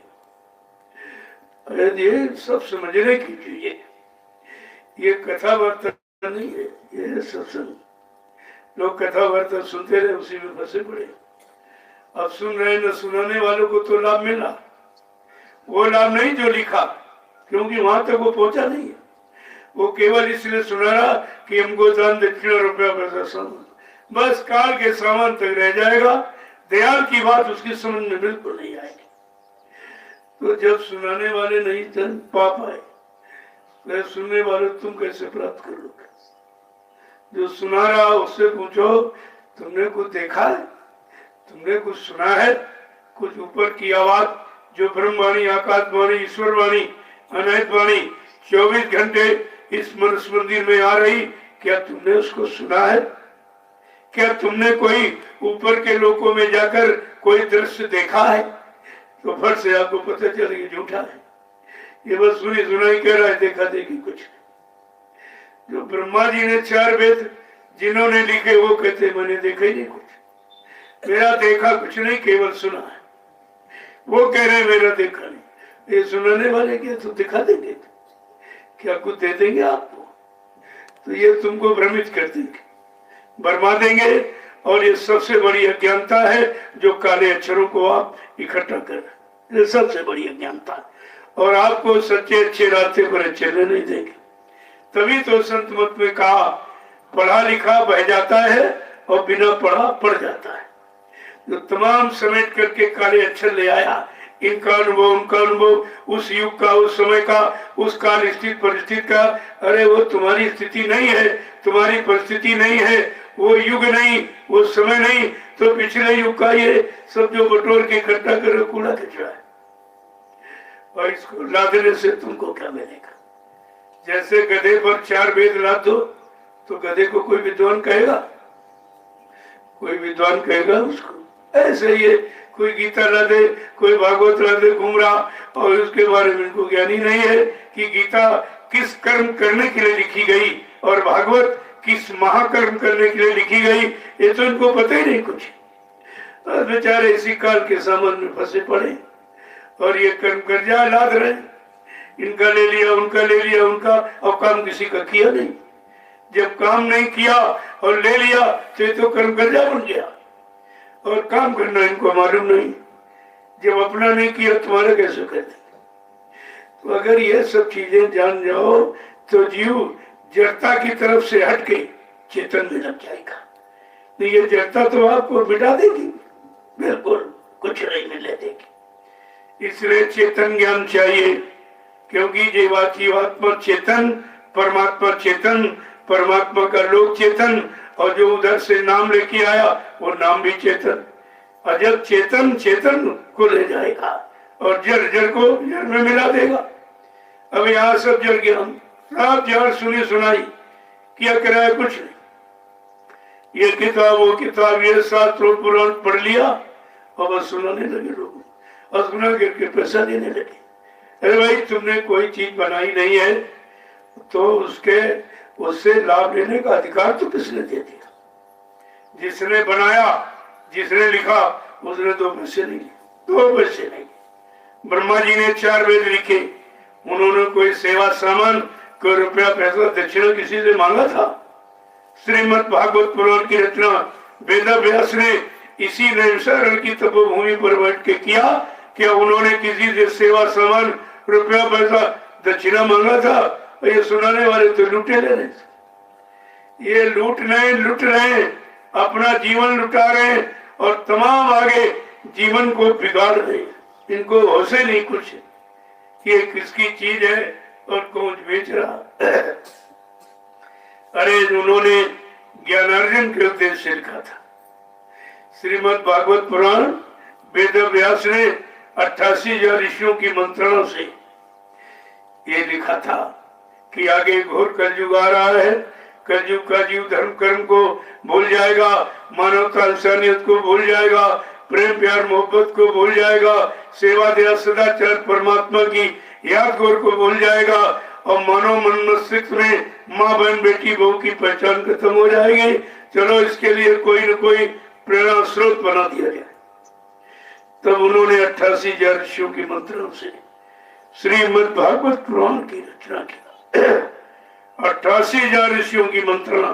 ये सब समझने की चीजें, ये कथा वार्ता नहीं है, ये सत्संग। लोग कथा वार्ता सुनते रहे, उसी में फंसे पड़े। अब सुन रहे न सुनाने वालों को तो लाभ मिला, वो लाभ नहीं जो लिखा, क्योंकि वहां तक वो पहुंचा नहीं है। वो केवल इसलिए सुना रहा कि हमको दान दक्षिणा रुपया पैसा सामान, बस काल के सामान तक रह जाएगा। दयाल की बात उसकी समझ में बिल्कुल नहीं आएगी। तो जब सुनाने वाले नहीं जन पा पाए तो सुनने वाले तुम कैसे प्राप्त करोगे? जो सुना रहा उससे पूछो, तुमने कुछ देखा है, तुमने कुछ सुना है? कुछ ऊपर की आवाज जो ब्रह्मवाणी, आकाशवाणी, ईश्वरवाणी, अनंतवाणी 24 घंटे इस मनुष्य मंदिर में आ रही, क्या तुमने उसको सुना है? क्या तुमने कोई ऊपर के लोकों में जाकर कोई दृश्य देखा है? तो फट से आपको पता चलेगा झूठा है। ये बस सुनी सुनाई कह रहा है, देखा देखी कुछ। जो ब्रह्मा जी ने 4 वेद जिन्होंने लिखे वो कहते मैंने देखा ही नहीं कुछ, मेरा देखा कुछ नहीं, केवल सुना है। वो कह रहे मेरा देखा नहीं। ये सुनाने वाले क्या तो दिखा देंगे, क्या कुछ दे देंगे आपको? तो ये तुमको भ्रमित कर देंगे, बर्मा देंगे और ये सबसे बड़ी अज्ञानता है जो काले अक्षरों को आप इकट्ठा कर रहे हैं। ये सबसे बड़ी अज्ञानता है और आपको सच्चे अच्छे रास्ते पर चलने नहीं देंगे। तभी तो संत मत में कहा पढ़ा लिखा बह जाता है और बिना पढ़ा पढ़ जाता है। जो तमाम समेट करके काले अक्षर ले आया, इनका अनुभव उनका अनुभव, उस युग का, उस समय का, उस काल स्थित परिस्थिति का, अरे वो तुम्हारी स्थिति नहीं है, तुम्हारी परिस्थिति नहीं है, वो युग नहीं, वो समय नहीं, तो पिछले युग का ये सब जो बटोर के इकट्ठा कर कूड़ा कचरा है और इसको लादने से तुमको क्या मिलेगा। जैसे गधे पर 4 वेद लाद दो तो गधे को कोई विद्वान कहेगा? कोई विद्वान कहेगा उसको? ऐसे ये कोई गीता ला दे, कोई भागवत ला दे घूम रहा और उसके बारे में इनको ज्ञान ही नहीं है कि गीता किस कर्म करने के लिए लिखी गई और भागवत किस महाकर्म करने के लिए लिखी गई, ये तो इनको पता ही नहीं कुछ। और बेचारे इसी काल के सामान में फंसे पड़े और ये कर्म कर जा लाद रहे, इनका ले लिया उनका ले लिया उनका, और काम किसी का किया नहीं। जब काम नहीं किया और ले लिया तो ये तो कर्म कर्जा बन गया और काम करना इनको मालूम नहीं। जब अपना नहीं किया तुम्हारा कैसे करते? तो अगर ये सब चीजें जान जाओ तो जीव जड़ता की तरफ से हट के चेतन में लग जाएगा। तो ये जड़ता तो आपको मिटा देगी, बिल्कुल कुछ नहीं मिले देगी। इसलिए चेतन ज्ञान चाहिए, क्योंकि जीवात्मा चेतन, परमात्मा चेतन, परमात्मा का लोक चेतन, और जो उधर से नाम लेके आया वो नाम भी चेतन। और जब चेतन चेतन को ले जाएगा और जड़ जड़ को जड़ में मिला देगा। अब यहाँ सब जड़ ज्ञान सब जड़ सुनी सुनाई क्या कराया? कुछ नहीं। ये किताब वो किताब, ये शास्त्र पुराण पढ़ लिया और बस सुनाने लगे लोग और सुना करके पैसा देने लगे। अरे भाई तुमने कोई चीज बनाई नहीं है तो उससे लाभ लेने का अधिकार तो किसने दे दिया? जिसने बनाया, जिसने लिखा, उसने 2 पैसे नहीं, 2 पैसे नहीं। ब्रह्मा जी ने 4 वेद लिखे, उन्होंने कोई सेवा सामान, कोई रुपया पैसा दक्षिणा किसी से मांगा था? श्रीमद् भागवत पुराण की रचना वेद व्यास ने इसी नैमिषारण्य की तपोभूमि पर बैठ के किया। क्या उन्होंने किसी से सेवा सामान, रुपया पैसा दक्षिणा मांगा था? ये सुनाने वाले तो लूटे ले रहे, ये लूट रहे हैं, अपना जीवन लुटा रहे हैं और तमाम आगे जीवन को बिगाड़ रहे हैं। इनको होशे नहीं कुछ ये किसकी चीज है और कौन बेच रहा। अरे उन्होंने ज्ञानार्जन के उद्देश्य से लिखा था। श्रीमद् भागवत पुराण वेद व्यास ने 88,000 ऋषियों की मंत्रणा से ये लिखा था कि आगे घोर कलयुग आ रहा है। कलयुग का जीव धर्म कर्म को भूल जाएगा, मानवता इंसानियत को भूल जाएगा, प्रेम प्यार मोहब्बत को भूल जाएगा, सेवा दया सदाचार परमात्मा की याद गौर को भूल जाएगा और मानव मन मस्तिष्क में माँ बहन बेटी बहू की पहचान खत्म हो जाएगी। चलो इसके लिए कोई न कोई प्रेरणा स्रोत बना दिया जाए। तब उन्होंने 88,000 ऋषियों की मंत्रों से श्रीमद् भागवत पुराण की रचना की। 88,000 ऋषियों की मंत्रणा।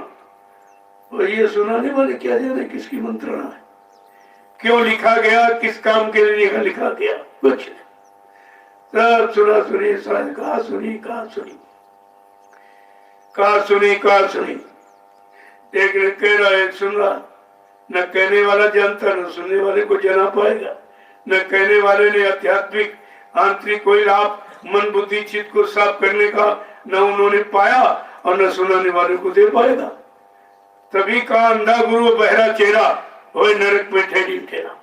और ये सुनाने वाले क्या जाने किसकी मंत्रणा है, क्यों लिखा गया, किस काम के लिए लिखा गया, कुछ नहीं। सब सुना सुनी, शायद कहा सुनी। एक ने कह रहा, एक सुन रहा। न कहने वाला जानता, न सुनने वाले को जाना पाएगा। न कहने वाले ने आध्यात्मिक आंतरिक कोई लाभ मन बुद्धि चित्त को साफ करने का न उन्होंने पाया और न सुनाने वाले को दे पाएगा। तभी कहा अंधा गुरु बहरा चेहरा वही नरक में ठहरी ठहरा।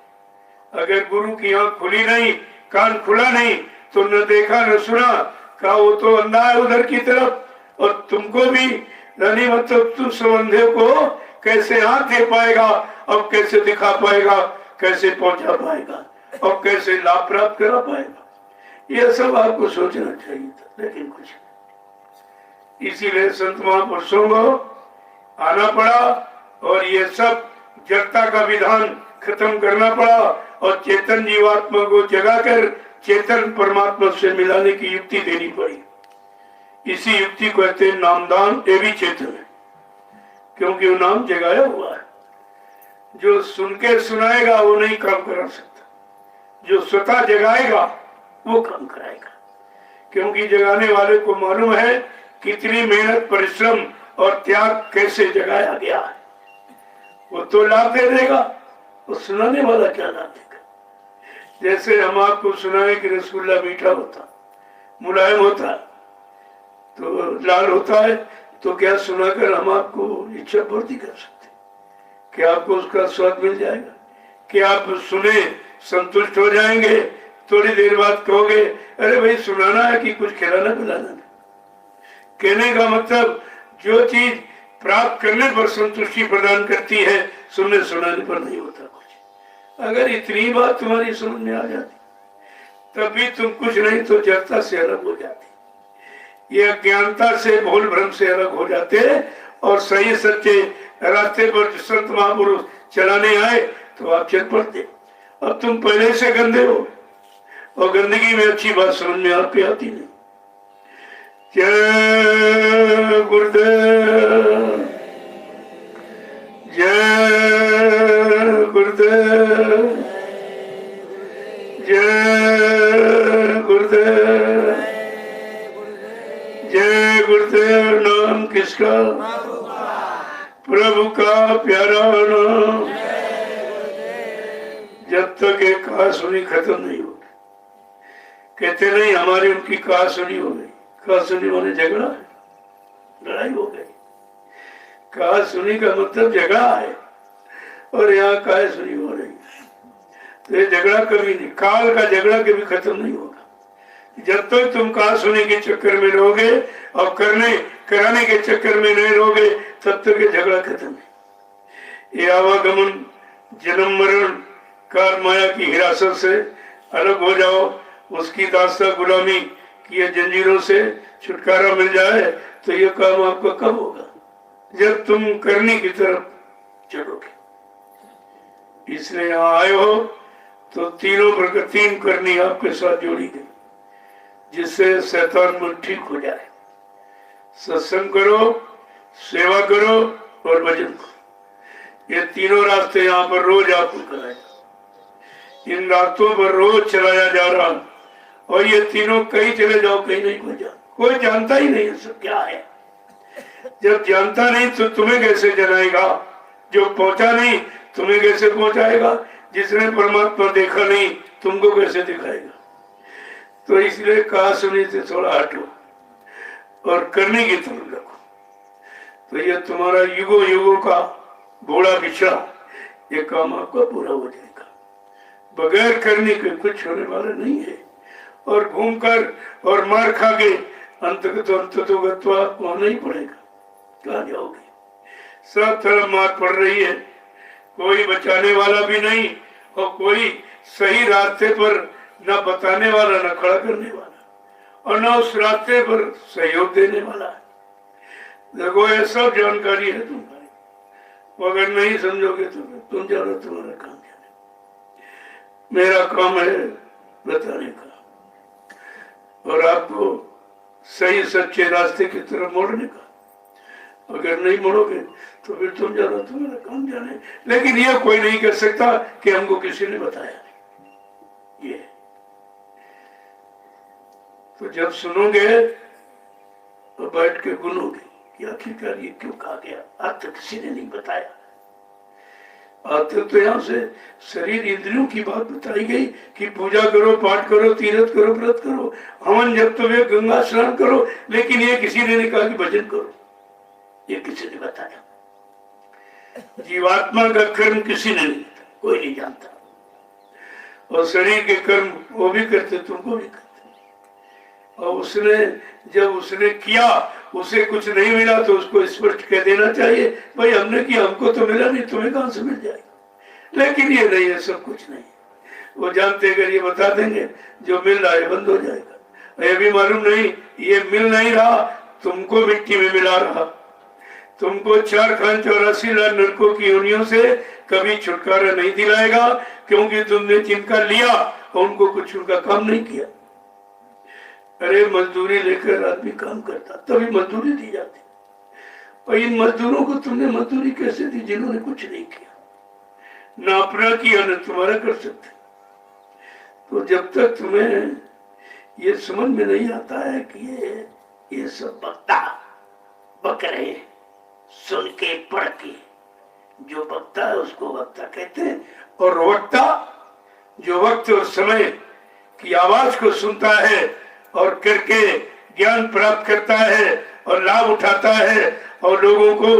अगर गुरु की आंख खुली नहीं, कान खुला नहीं तो न देखा न सुना, कहा वो तो अंधा है उधर की तरफ और तुमको भी नहीं, मतलब तुम संबंधियों को कैसे हाथ दे पाएगा और कैसे दिखा पाएगा, कैसे पहुंचा पाएगा और कैसे लाभ प्राप्त करा पाएगा। यह सब आपको सोचना चाहिए था, लेकिन कुछ नहीं। इसीलिए संत महापुरुषों को आना पड़ा और ये सब जड़ता का विधान खत्म करना पड़ा और चेतन जीवात्मा को जगाकर चेतन परमात्मा से मिलाने की युक्ति देनी पड़ी। इसी युक्ति को कहते हैं नामदान। ये भी चेतन है क्योंकि वो नाम जगाया हुआ है। जो सुन के सुनाएगा वो नहीं काम करा सकता, जो स्वतः जगाएगा वो काम कराएगा। क्योंकि जगाने वाले को मालूम है कितनी मेहनत, परिश्रम और त्याग कैसे जगाया गया है। वो तो लाभ दे देगा, वो सुनाने वाला क्या लाभ देगा। जैसे हम आपको सुनाए कि रसगुल्ला मीठा होता, मुलायम होता, तो लाल होता है, तो क्या सुनाकर हम आपको इच्छा पूर्ति कर सकते? क्या आपको उसका स्वाद मिल जाएगा? क्या आप सुने संतुष्ट हो जाएंगे? थोड़ी देर बाद कहोगे अरे भाई सुनाना है कि कुछ खिलाना पिलाना है। कहने का मतलब जो चीज प्राप्त करने पर संतुष्टि प्रदान करती है, सुनने सुनाने पर नहीं होता कुछ। अगर इतनी बात तुम्हारी समझ में आ जाती तब भी तुम कुछ नहीं तो जड़ता से अलग हो जाते, ये अज्ञानता से, भूल भ्रम से अलग हो जाते और सही सच्चे रास्ते पर संत महापुरुष चलाने आए तो आप चल पड़ते। अब तुम पहले से गंदे हो और गंदगी में अच्छी बात समझ में आपकी आती नहीं। जय गुरुदेव, जय गुरुदेव, जय गुरुदेव, जय गुरुदेव। नाम किसका? प्रभु का प्यारा नाम। जब तक एक कहासुनी खत्म नहीं होगी, कहते नहीं हमारी उनकी कहासुनी हो गई। कहासुनी माने झगड़ा है, लड़ाई हो गई। कहासुनी का मतलब झगड़ा है और यहाँ कहासुनी हो रही है, तो ये झगड़ा कभी नहीं, काल का झगड़ा कभी खत्म नहीं होगा। जब तक तुम कहासुनी के चक्कर में रहोगे और कराने के चक्कर में नहीं रहोगे, तब तक ये झगड़ा खत्म नहीं। ये आवागमन, जन्म मरण, काल माया की हिरासत से अलग हो जाओ, उसकी दास्ता गुलामी की जंजीरों से छुटकारा मिल जाए, तो ये काम आपका कब होगा? जब तुम करने की तरफ चलोगे। इसलिए यहाँ आए हो तो तीन करनी आपके साथ जोड़ी गई, जिससे शैतान मन ठीक हो जाए। सत्संग करो, सेवा करो और भजन करो। ये तीनों रास्ते यहाँ पर रोज आपको कराएगा। इन रास्तों पर रोज चलाया जा रहा, और ये तीनों कहीं चले जाओ कहीं नहीं कोई जानता ही नहीं सब क्या है। जब जानता नहीं तो तुम्हें कैसे जनाएगा? जो पहुंचा नहीं तुम्हें कैसे पहुंचाएगा? जिसने परमात्मा देखा नहीं तुमको कैसे दिखाएगा? तो इसलिए कहा सुनी से थोड़ा हटो और करने की तरफ रखो, तो ये तुम्हारा युगों युगों का घोड़ा बिछा, ये काम आपका पूरा हो जाएगा। बगैर करने के कुछ होने वाला नहीं है। और घूमकर और मार खा के अंत तो गत्वा वहां नहीं पड़ेगा। कहाँ जाओगे? सब तरफ मार पड़ रही है, कोई बचाने वाला भी नहीं और कोई सही रास्ते पर न बताने वाला, न खड़ा करने वाला, और न उस रास्ते पर सहयोग देने वाला है। देखो ये सब जानकारी है तुम्हारी, अगर नहीं समझोगे तो तुम जानो, तुम्हारा काम जाने। मेरा काम है बताने का और आपको सही सच्चे रास्ते की तरफ मोड़ने का। अगर नहीं मोड़ोगे तो फिर तुम जानो, तुम्हारा काम जाने। लेकिन यह कोई नहीं कर सकता कि हमको किसी ने बताया नहीं। ये तो जब सुनोगे तो बैठ के गुनोगे कि आखिरकार ये क्यों कहा गया, आज तक किसी ने नहीं बताया। आज तक तो यहाँ से शरीर इंद्रियों की बात बताई गई कि पूजा करो, पाठ करो, तीर्थ करो, व्रत करो, हवन जब तो वे गंगा स्नान करो, लेकिन ये किसी ने नहीं कहा कि भजन करो। ये किसी ने बताया? जीवात्मा का कर्म किसी ने नहीं, कोई नहीं जानता। और शरीर के कर्म वो भी करते, तुमको भी करते। और जब उसने किया, उसे कुछ नहीं मिला तो उसको स्पष्ट कह देना चाहिए, भाई हमने किया, हमको तो मिला नहीं, तुम्हें कहां से मिल जाएगा। लेकिन ये नहीं है, सब कुछ नहीं। वो जानते अगर ये बता देंगे जो मिल रहा है बंद हो जाएगा। ये भी मालूम नहीं, ये मिल नहीं रहा, तुमको मिट्टी में मिला रहा। तुमको 4,84 लाख नरकों की योनियों से कभी छुटकारा नहीं दिलाएगा, क्योंकि तुमने जिनका लिया उनको कुछ उनका काम नहीं किया। अरे मजदूरी लेकर आदमी काम करता, तभी मजदूरी दी जाती। और इन मजदूरों को तुमने मजदूरी कैसे दी जिन्होंने कुछ नहीं किया? ना अपना किया न तुम्हारा कर सकते। तो जब तक तुम्हें ये समझ में नहीं आता है कि ये सब वक्ता बक रहे, सुन के पढ़ के, जो वक्ता है उसको वक्ता कहते हैं। और वक्ता जो वक्त और समय की आवाज को सुनता है और करके ज्ञान प्राप्त करता है और लाभ उठाता है और लोगों को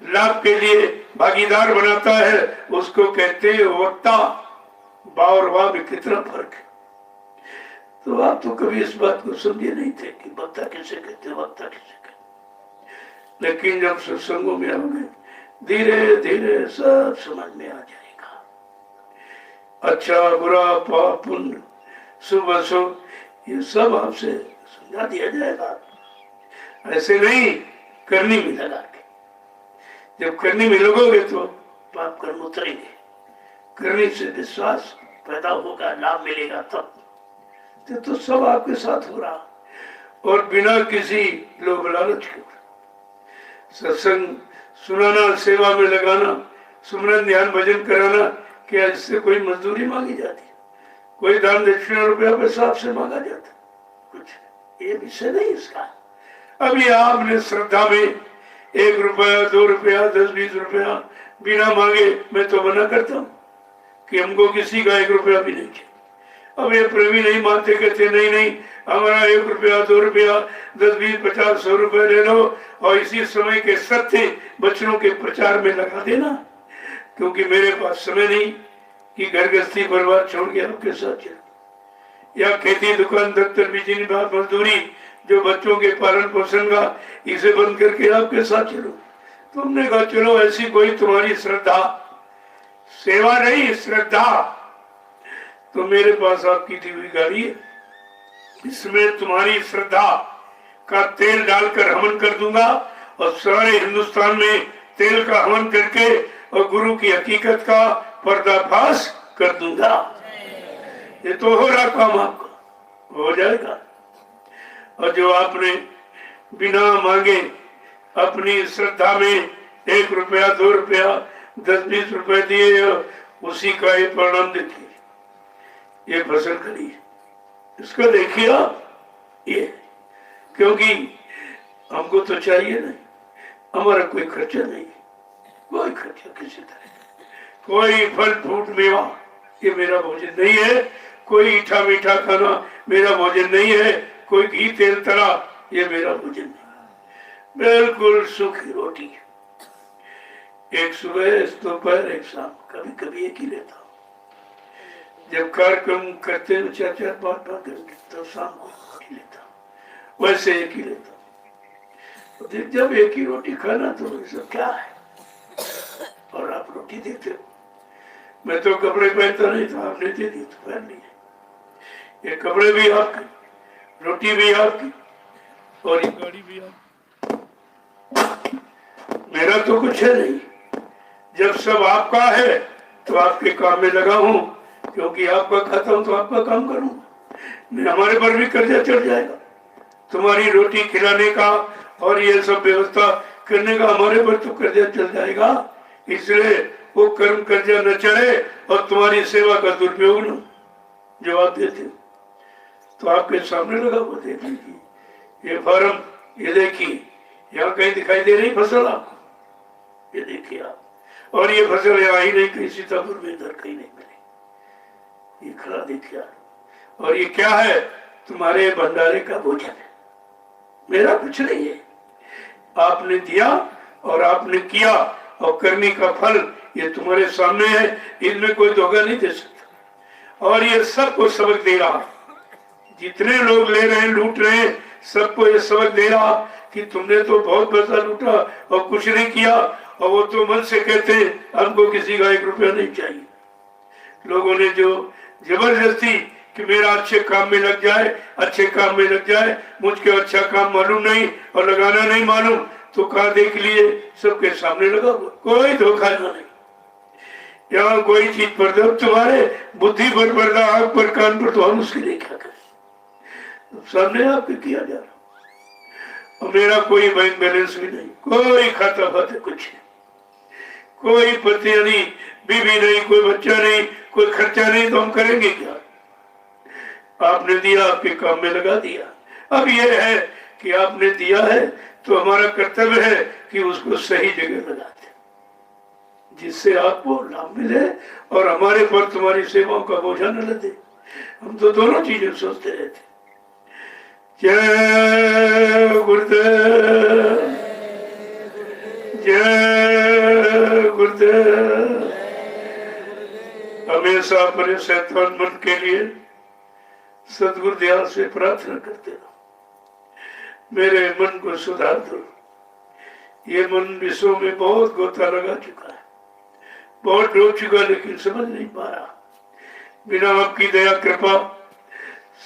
लाभ के लिए भागीदार बनाता है, उसको कहते हैं वक्ता। बा और वाह में कितना फर्क है। तो आप तो कभी इस बात को समझे नहीं थे कि वक्ता किसे कहते, वक्ता किसे कहते। लेकिन जब सत्संगों में आओगे धीरे धीरे सब समझ में आ जाएगा। अच्छा बुरा पाप पुण्य शुभ अशुभ ये सब आपसे समझा दिया जाएगा। ऐसे नहीं करनी में लगा के, जब करनी में लगोगे तो पाप कर्म उतरेंगे। करने से विश्वास पैदा होगा, लाभ मिलेगा तब। तो सब आपके साथ हो रहा और बिना किसी लोभ लालच के। सत्संग सुनाना, सेवा में लगाना, सुमरन ध्यान भजन कराना, क्या इससे कोई मजदूरी मांगी जाती? कोई दान दक्षिणा रुपया पैसा आपसे मांगा जाता? कुछ ये विषय नहीं इसका। अभी आपने श्रद्धा में 1 रुपया 2 रुपया 10-20 रुपया बिना मांगे, मैं तो मना करता हूँ कि हमको किसी का 1 रुपया भी नहीं चाहिए। अब ये प्रेमी नहीं मानते, कहते नहीं नहीं हमारा 1 रुपया 2 रुपया 10-20 50 100 रुपया ले लो और इसी समय के सत्य बच्चों के प्रचार में लगा देना, क्योंकि मेरे पास समय नहीं कि घर गृहस्थी परिवार छोड़ के आपके साथ चलो, या खेती दुकान दफ्तर बिजली बात मजदूरी जो बच्चों के पालन पोषण का, इसे बंद करके आपके साथ चलो। तुमने कहा चलो ऐसी कोई तुम्हारी श्रद्धा, सेवा नहीं श्रद्धा, तो मेरे पास आपकी दी हुई गाड़ी है, इसमें तुम्हारी श्रद्धा का तेल डालकर हवन कर दूंगा और सारे हिंदुस्तान में तेल का हवन करके और गुरु की हकीकत का पर्दाफाश कर दूंगा। ये तो हो रहा काम, आपको हो जाएगा। और जो आपने बिना मांगे अपनी श्रद्धा में 1 रुपया 2 रुपया 10-20 रुपए दिए, उसी का ये परिणाम देखिए, ये फसल करी, इसको देखिए आप। ये क्योंकि हमको तो चाहिए नहीं, हमारा कोई खर्चा नहीं, कोई खर्चा किसी तरह, कोई फल फ्रूट मेवा ये मेरा भोजन नहीं है, कोई मीठा मीठा खाना मेरा भोजन नहीं है, कोई घी तेल तला ये मेरा भोजन नहीं, बिल्कुल सूखी रोटी, एक सुबह दोपहर एक शाम, कभी कभी एक ही लेता हूँ। जब कार्यक्रम करते हैं 4-4 5-5 घंटे तो शाम को एक ही लेता हूँ, वैसे एक ही लेता हूँ। तो जब एक ही रोटी खाना तो सब क्या है, और आप रोटी देते हो, मैं तो कपड़े पहनता नहीं तो आपने दे दी तो पहन लिए। ये कपड़े भी आपके, रोटी भी आपकी और ये गाड़ी भी आपकी, मेरा तो कुछ है नहीं। जब सब आपका है तो आपके काम में लगा हूं, क्योंकि आपका खाता हूं तो आपका काम करूंगा। नहीं हमारे पर भी कर्जा चढ़ जाएगा, तुम्हारी रोटी खिलाने का और ये सब व्यवस्था करने का हमारे पर तो कर्जा चल जाएगा। इसलिए वो कर्म कर्जा न चढ़े और तुम्हारी सेवा का दुरुपयोग न जो आप देते हो। तो आपके सामने लगा वो देख लीजिए, ये फार्म ये देखिए, यहाँ कहीं दिखाई दे रही फसल आपको, ये देखिए आप, और ये फसल यहाँ ही नहीं, कहीं सीतापुर में इधर कहीं नहीं मिली, ये खड़ा देखिए। और ये क्या है, तुम्हारे भंडारे का भोजन है, मेरा कुछ नहीं है। आपने दिया और आपने किया और करने का फल ये तुम्हारे सामने है, इनमें कोई धोखा नहीं दे सकता। और ये सबको सबक दे रहा, जितने लोग ले रहे हैं लूट रहे हैं, सबको ये सबक दे रहा कि तुमने तो बहुत पैसा लूटा और कुछ नहीं किया, और वो तो मन से कहते हमको किसी का 1 रुपया नहीं चाहिए। लोगों ने जो जबरदस्ती कि मेरा अच्छे काम में लग जाए, अच्छे काम में लग जाए, मुझको अच्छा काम मालूम नहीं और लगाना नहीं मालूम, तो कहा देख लिए सबके सामने लगा, कोई धोखा नहीं। यहाँ कोई चीज पर जब तुम्हारे बुद्धि पर पर्दा, आंख पर कान पर, तो हम उसके लिए क्या करें, सामने आपके किया जा रहा। और मेरा कोई बैंक बैलेंस भी नहीं, कोई खाता फाते कुछ नहीं, कोई पतियानी बीवी नहीं, कोई बच्चा नहीं, कोई खर्चा नहीं, तो हम करेंगे क्या? आपने दिया, आपके काम में लगा दिया। अब यह है कि आपने दिया है तो हमारा कर्तव्य है कि उसको सही जगह लगा दें, जिससे आपको लाभ मिले और हमारे पर तुम्हारी सेवाओं का बोझा न लदे। हम तो दोनों चीजें सोचते रहते। जय गुरुदेव, जय गुरुदेव। हमेशा अपने शैतान मन के लिए सदगुरु दयाल से प्रार्थना करते रहो, मेरे मन को सुधार दो। ये मन विश्व में बहुत गोता लगा चुका है, बहुत डूब चुका, लेकिन समझ नहीं पा रहा। बिना आपकी दया कृपा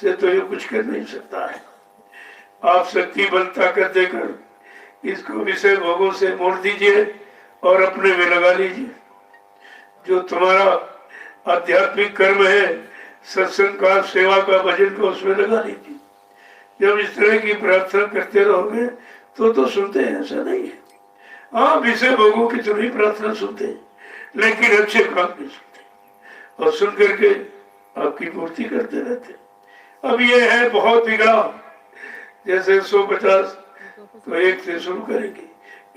से तो ये कुछ कर नहीं सकता है। आप शक्ति बल ताकत देकर इसको विषय भोगों से मोड़ दीजिए और अपने में लगा लीजिए। जो तुम्हारा आध्यात्मिक कर्म है, सत्संग का, सेवा का, भजन का, उसमें लगा लीजिए। जब इस तरह की प्रार्थना करते रहोगे तो सुनते हैं, ऐसा नहीं है। हाँ, विषय भोगों की तो नहीं प्रार्थना सुनते, लेकिन अच्छे काम भी सुनते और सुन करके आपकी पूर्ति करते रहते। अब ये है बहुत बिगड़ा, जैसे 150 तो एक से शुरू करेंगे,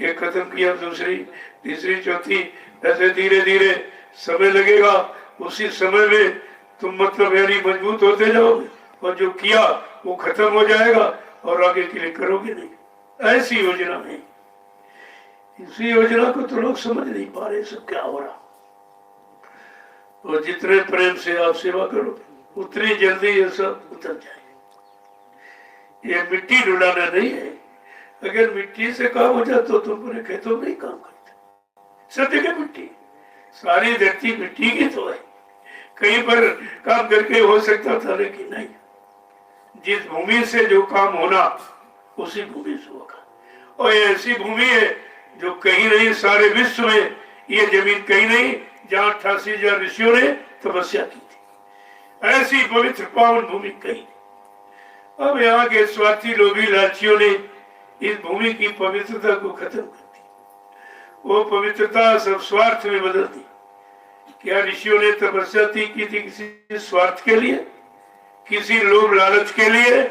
एक खत्म किया, दूसरी, तीसरी, चौथी, ऐसे धीरे धीरे समय लगेगा। उसी समय में तुम मतलब यानी मजबूत होते जाओगे और जो किया वो खत्म हो जाएगा और आगे के लिए करोगे नहीं। ऐसी योजना है। इसी योजना को तो लोग समझ नहीं पा रहे, सब क्या हो रहा। और जितने प्रेम से आप सेवा करोगे उतनी जल्दी ये सब उतर जाएगा। ये मिट्टी डुलाना नहीं है। अगर मिट्टी से काम हो जाता तो पूरे खेतों में ही काम करते। सब जगह मिट्टी, सारी धरती मिट्टी की तो है। कहीं पर काम करके हो सकता था, लेकिन नहीं। जिस भूमि से जो काम होना उसी भूमि से होगा। और ये ऐसी भूमि है जो कहीं नहीं, सारे विश्व में ये जमीन कहीं नहीं जहाँ 88,000 ऋषियों ने तपस्या की थी। ऐसी पवित्र पावन भूमि कहीं। अब यहाँ के स्वार्थी लोभी लालचियों ने इस भूमि की पवित्रता को खत्म कर दी। वो पवित्रता सब स्वार्थ में बदल दी। क्या ऋषियों ने तपस्या की थी किसी स्वार्थ के लिए, किसी लोभ लालच के लिए,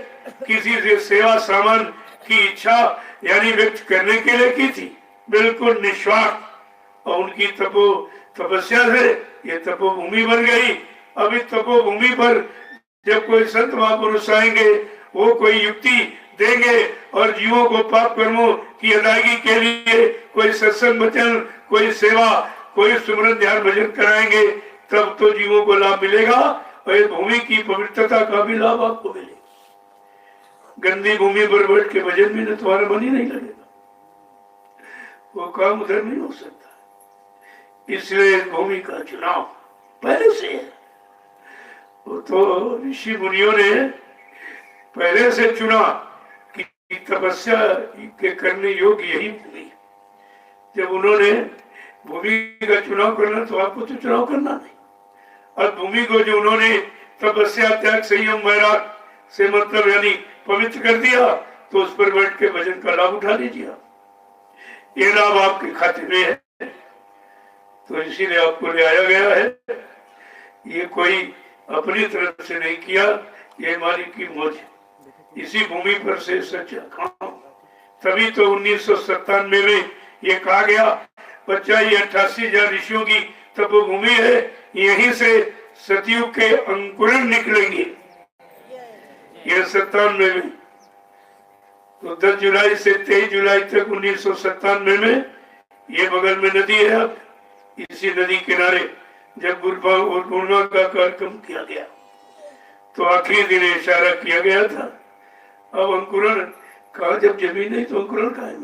किसी से सेवा सामान की इच्छा यानी व्यक्त करने के लिए की थी? बिल्कुल निस्वार्थ। और उनकी तपस्या से ये तपोभूमि बन गई। अब इस तपोभूमि पर जब कोई संत महापुरुष आएंगे, वो कोई युक्ति देंगे और जीवों को पाप कर्मों की अदायगी के लिए कोई सत्संग वचन, कोई सेवा, कोई सुमरन ध्यान भजन कराएंगे, तब तो जीवों को लाभ मिलेगा और इस भूमि की पवित्रता का भी लाभ आपको मिलेगा। गंदी भूमि पर बैठ के भजन में तुम्हारा मन ही नहीं लगेगा, वो काम उधर नहीं हो सकता। इसलिए इस भूमि का चुनाव पहले से है। वो तो ऋषि मुनियों ने पहले से चुना कि तपस्या के करने योग्य यही भूमि। जब उन्होंने भूमि का चुनाव करना, तो आपको तो चुनाव करना नहीं। और भूमि को जो उन्होंने तपस्या, त्याग, संयम, वैराग से मतलब यानी पवित्र कर दिया, तो उस पर बैठ के भजन का लाभ उठा लीजिए। ये लाभ आपके खाते में है, तो इसीलिए आपको ले आया गया है। ये कोई अपनी तरफ से नहीं किया, ये मालिक की मौज है। इसी भूमि पर से सच्चा काम। तभी तो 1997 में ये कहा गया, बच्चा ये 88,000 ऋषियों की तपोभूमि है, यहीं से सतयुग के अंकुरण निकलेंगे। ये 97 में, तो 10 जुलाई से 23 जुलाई तक 1997 में ये बगल में नदी है। अब इसी नदी किनारे जब पूर्णिमा का कार्यक्रम किया गया, तो आखिरी दिन इशारा किया गया था। अब अंकुरण कहा, जब जमीन नहीं तो अंकुरण कहाँ है?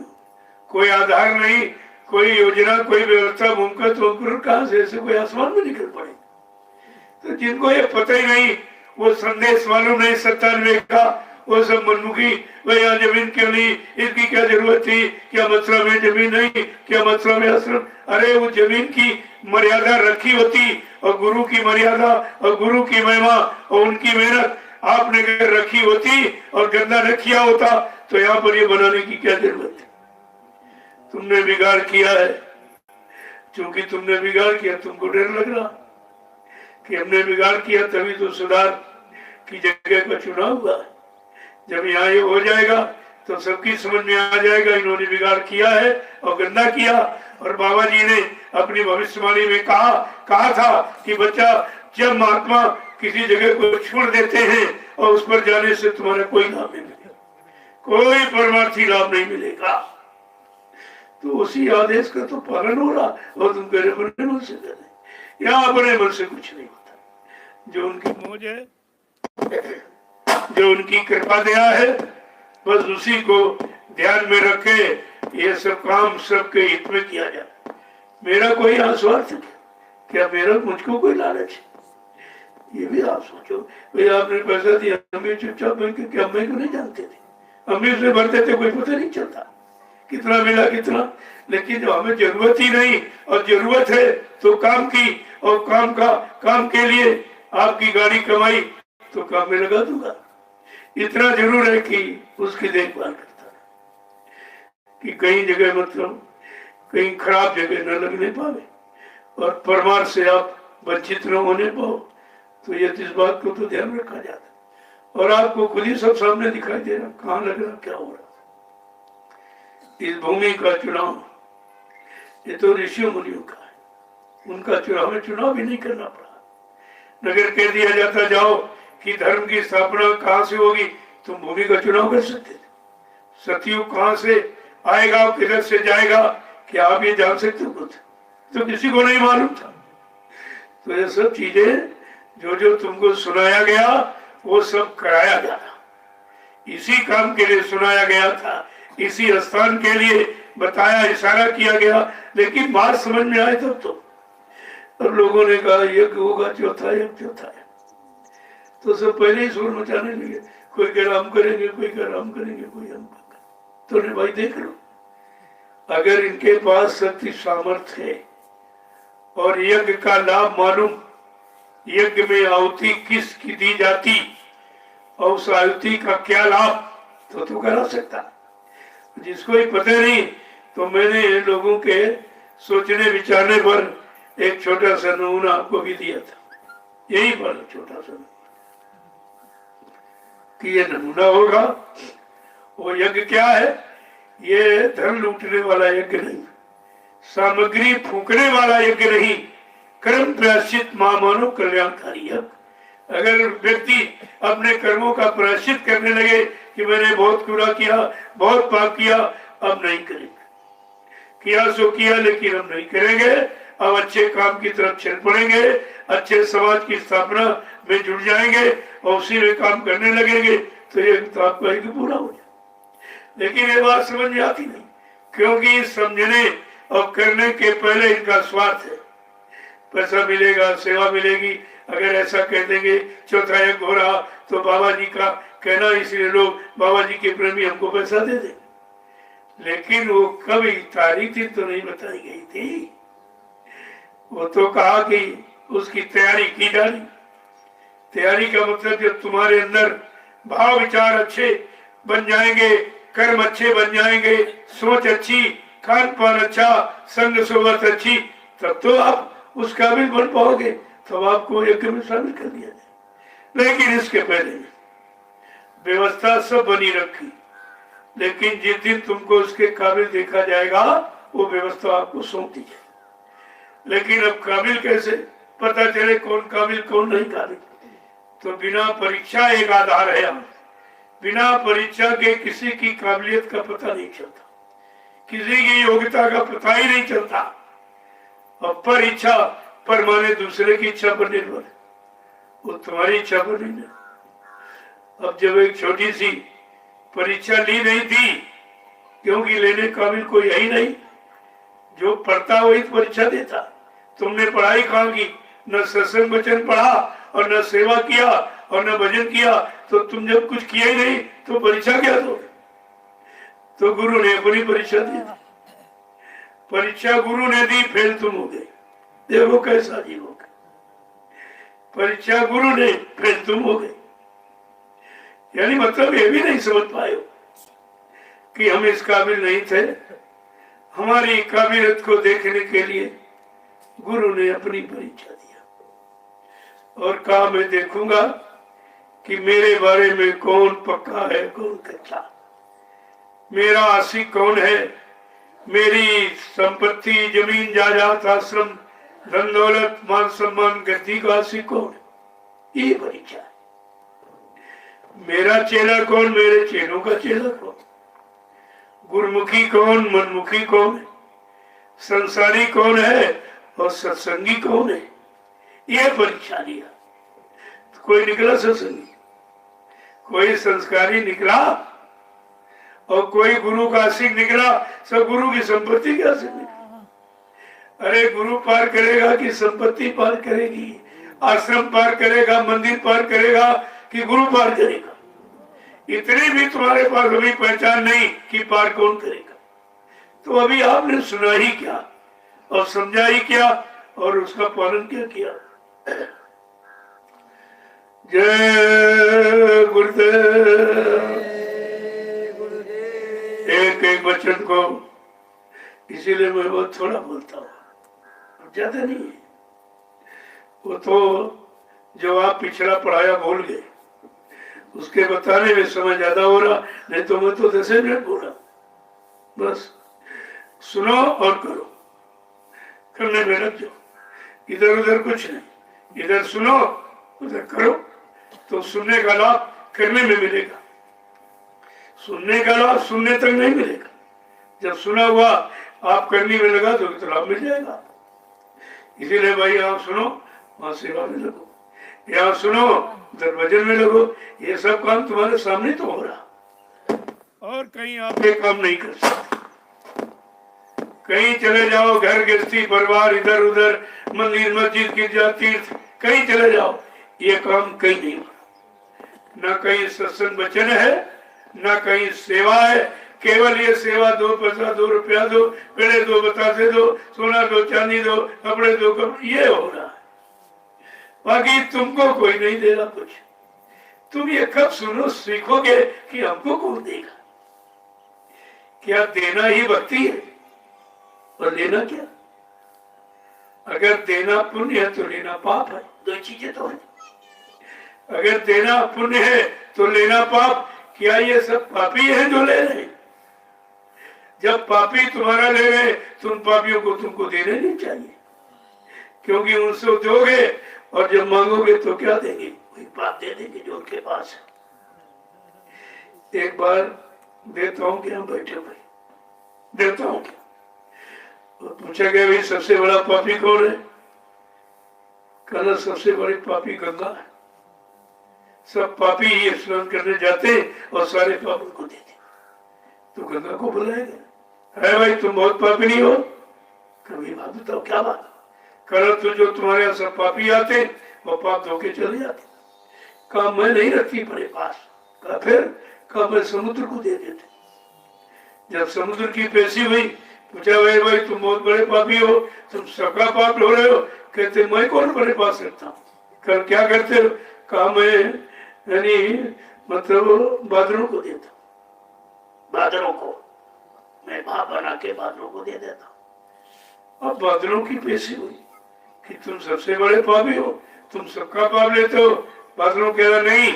कोई आधार नहीं, कोई योजना, कोई व्यवस्था भूमि का, तो अंकुरण कहाँ से? ऐसे कोई आसमान में निकल पड़े। तो जिनको ये पता ही नहीं, वो संदेश मालूम नहीं 97 का, वो सब मनमुखी, वह यहाँ जमीन क्यों नहीं, इसकी क्या जरूरत थी, क्या मथुरा में जमीन नहीं, क्या मथुरा में आश्रम? अरे वो जमीन की मर्यादा रखी होती, और गुरु की मर्यादा और गुरु की महिमा और उनकी मेहनत आपने अगर रखी होती और गंदा न किया होता, तो यहाँ पर ये बनाने की क्या जरूरत है? तुमने बिगाड़ किया है। क्योंकि तुमने बिगाड़ किया, तुमको डर लग रहा कि हमने बिगाड़ किया, तभी तो सुधार की जगह का चुनाव हुआ। जब यहाँ ये हो जाएगा तो सबकी समझ में आ जाएगा इन्होंने बिगाड़ किया है और गंदा किया। और बाबा जी ने अपनी भविष्यवाणी में कहा था कि बच्चा, जब महात्मा किसी जगह को छोड़ देते हैं और उस पर जाने से तुम्हारा कोई लाभ नहीं मिलेगा, कोई परमार्थी लाभ नहीं मिलेगा। तो उसी आदेश का तो पालन हो रहा और तुम कह रहे अपने मन से कर रहे। यहाँ अपने मन से कुछ नहीं होता। जो उनकी मौज है, जो उनकी कृपा दया है, बस उसी को ध्यान में रखे। ये सब काम सबके हित में किया जाए। मेरा कोई आस्वार्थ क्या, मेरा मुझको कोई लालच है? ये भी आप सोचो। भाई आपने पैसा दिया, हम भी चुपचाप बैंक के अम्मे को नहीं जानते थे, हम भी उसमें भरते थे, कोई पता नहीं चलता कितना मिला कितना। लेकिन जो हमें जरूरत ही नहीं और जरूरत है तो काम की, और काम के लिए आपकी गाड़ी कमाई तो काम में लगा दूंगा। इतना जरूर है कि उसकी देखभाल करता है कि कहीं जगह मतलब कहीं खराब जगह न लगने पावे और परमार से आप वंचित न होने पाओ। तो ये इस बात को तो ध्यान रखा जाता है। और आपको खुद ही सब सामने दिखाई दे रहा कहाँ लग रहा, क्या हो रहा। इस भूमि का चुनाव ये तो ऋषियों मुनियों का है, उनका चुनाव में चुनाव भी नहीं करना पड़ा। नगर कह दिया जाता जाओ कि धर्म की स्थापना कहाँ से होगी, तुम भूमि का चुनाव कर सकते थे। सतयुग कहाँ से आएगा और किधर से जाएगा, क्या आप ये जान सकते हो? तो किसी को नहीं मालूम था। तो ये सब चीजें जो तुमको सुनाया गया वो सब कराया गया, इसी काम के लिए सुनाया गया था, इसी स्थान के लिए बताया, इशारा किया गया। लेकिन बात समझ में आए तब तो, और लोगों ने कहा यज्ञ होगा, चौथा है। तो सब पहले ही शोर मचाने लगे। कोई कह रहा हम करेंगे, कोई कह रहा हम करेंगे, कोई हम करेंगे। तो भाई देख लो, अगर इनके पास शक्ति सामर्थ्य है और यज्ञ का लाभ मालूम, यज्ञ में आहुति किसकी दी जाती और उस आहुति का क्या लाभ, तो करा सकता। जिसको ही पता नहीं, तो मैंने लोगों के सोचने विचारने पर एक छोटा सा नमूना आपको भी दिया था, यही पर छोटा सा कि ये नमूना होगा। वो यज्ञ क्या है? ये धन लूटने वाला यज्ञ नहीं, सामग्री फूकने वाला यज्ञ नहीं, कर्म प्रायश्चित मानो कल्याणकारी यज्ञ। अगर व्यक्ति अपने कर्मों का प्रायश्चित करने लगे कि मैंने बहुत बुरा किया, बहुत पाप किया, अब नहीं करेंगे, किया सो किया लेकिन हम नहीं करेंगे, अब अच्छे काम की तरफ चल पड़ेंगे, अच्छे समाज की स्थापना में जुड़ जाएंगे और उसी में काम करने लगेंगे, तो ये तो आपका एक पूरा हो जाए। लेकिन ये बात समझ में आती नहीं, क्योंकि समझने और करने के पहले इनका स्वार्थ है। पैसा मिलेगा, सेवा मिलेगी, अगर ऐसा कह देंगे चौथा यज्ञ हो रहा तो बाबा जी का कहना, इसलिए लोग बाबा जी के प्रेमी हमको पैसा दे दे। लेकिन वो कभी तारीख थी तो नहीं बताई गई थी, वो तो कहा कि उसकी तैयारी की जानी। तैयारी का मतलब जब तुम्हारे अंदर भाव विचार अच्छे बन जाएंगे, कर्म अच्छे बन जाएंगे, सोच अच्छी, खान पान अच्छा, संग सोबत अच्छी, तब तो आप उस काबिल बन पाओगे, तब आपको यज्ञ में शामिल कर दिया जाए। लेकिन इसके पहले व्यवस्था सब बनी रखी, लेकिन जिस दिन तुमको उसके काबिल देखा जाएगा वो व्यवस्था आपको सौंप दी जाएगी। लेकिन अब काबिल कैसे पता चले कौन काबिल कौन नहीं काबिल? तो बिना परीक्षा एक आधार है, बिना परीक्षा के किसी की काबिलियत का पता नहीं चलता, किसी की योग्यता का पता ही नहीं चलता। और पर इच्छा पर माने दूसरे की इच्छा पर निर्भर, वो तुम्हारी इच्छा पर नहीं है। अब जब एक छोटी सी परीक्षा ली नहीं थी, क्योंकि लेने काबिल कोई है ही नहीं, जो पढ़ता वही परीक्षा देता। तुमने पढ़ाई कहाँ की? न सत्संग वचन पढ़ा और न सेवा किया और न भजन किया, तो तुम जब कुछ किया ही नहीं तो परीक्षा क्या दोगे? तो गुरु ने अपनी परीक्षा दी, परीक्षा गुरु ने दी, फेल तुम हो गए, देखो कैसा जीवोगे। परीक्षा गुरु ने, फेल तुम हो गए। यानी मतलब ये भी नहीं समझ पाए कि हम इस काबिल नहीं थे। हमारी काबिलियत को देखने के लिए गुरु ने अपनी परीक्षा दिया और कहा मैं देखूंगा कि मेरे बारे में कौन पक्का है कौन कच्चा, मेरा आशिक कौन है, मेरी संपत्ति जमीन जायदाद आश्रम धन दौलत मान सम्मान गद्दी का आशिक कौन है। ये परीक्षा है। मेरा चेला कौन, मेरे चेलों का चेला कौन, गुरमुखी कौन, मनमुखी कौन है, संसारी कौन है और सत्संगी कौन है। यह परीक्षा लिया। तो कोई निकला सत्संगी, कोई संस्कारी निकला और कोई गुरु का आशिक निकला। सब गुरु की संपत्ति के आशिक निकला। अरे गुरु पार करेगा कि संपत्ति पार करेगी, आश्रम पार करेगा, मंदिर पार करेगा कि गुरु पार करेगा। इतनी भी तुम्हारे पास अभी पहचान नहीं कि पार कौन करेगा। तो अभी आपने सुना ही क्या और समझा ही क्या और उसका पालन क्या किया। जय गुरुदेव। एक एक वचन को इसीलिए मैं बहुत थोड़ा बोलता हूँ, ज्यादा नहीं है। वो तो जो आप पिछड़ा पढ़ाया भूल गए, उसके बताने में समय ज्यादा हो रहा, नहीं तो मैं तो 10 मिनट बोला। बस सुनो और करो, करने में लग जाओ, इधर उधर कुछ नहीं। इधर सुनो उधर करो, तो सुनने का लाभ करने में मिलेगा, सुनने का लाभ सुनने तक नहीं मिलेगा। जब सुना हुआ आप करने में लगा तो लाभ मिल जाएगा। इसीलिए भाई आप सुनो वहां सेवा में लगो, यहाँ सुनो उधर भजन में लगो। ये सब काम तुम्हारे सामने तो हो रहा और कहीं आप ये काम नहीं कर सकते। कहीं चले जाओ, घर गृहस्थी परिवार इधर उधर मंदिर मस्जिद गिरजा तीर्थ कहीं चले जाओ, ये काम कहीं नहीं हो रहा। न कहीं सत्संग वचन है, न कहीं सेवा है। केवल ये सेवा, 2 पैसा 2 रुपया दो, पेड़े दो, बतासे दो, सोना दो, चांदी दो, कपड़े दो, ये हो रहा है। बाकी तुमको कोई नहीं दे रहा कुछ। तुम ये कब सुनो सीखोगे कि हमको कौन देगा। क्या देना ही भक्ति है और लेना क्या। अगर देना पुण्य है तो लेना पाप है, 2 चीजें तो है। अगर देना पुण्य है तो लेना पाप। क्या ये सब पापी हैं जो ले रहे हैं। जब पापी तुम्हारा ले रहे, तुम पापियों को तुमको देने नहीं चाहिए, क्योंकि उनसे दोगे और जब मांगोगे तो क्या देंगे, कोई पाप दे देंगे जो उनके पास है। एक बार देता हूँ कि हम बैठे हुए देता हूँ क्या, पूछा गया भाई सबसे बड़ा पापी कौन है। कहना सबसे बड़ी पापी गंगा है। सब पापी ही स्नान करने जाते और सारे पाप उनको देते, तो गंगा को बुलाएगा, अरे भाई तुम बहुत पापी नहीं हो। कभी बात बताओ क्या बात। कल तो जो तुम्हारे यहाँ सब पापी आते वो पाप धोके चले जाते। कहा मैं नहीं रखती अपने पास। कहा फिर। कहा मैं समुद्र को दे देते। जब समुद्र की पेशी हुई, पूछा भाई तुम बहुत बड़े पापी हो, तुम सबका पाप लो रहे हो। कहते मैं कौन अपने पास रखता हूँ। कल क्या करते हो। कहा मैं यानी मतलब बादलों को देता हूँ, बादलों को मैं भाप बना के बादलों को दे देता हूँ। अब बादलों की पेशी हुई कि तुम सबसे बड़े पापी हो, तुम सबका पाप लेते हो। बादलों कह रहा नहीं,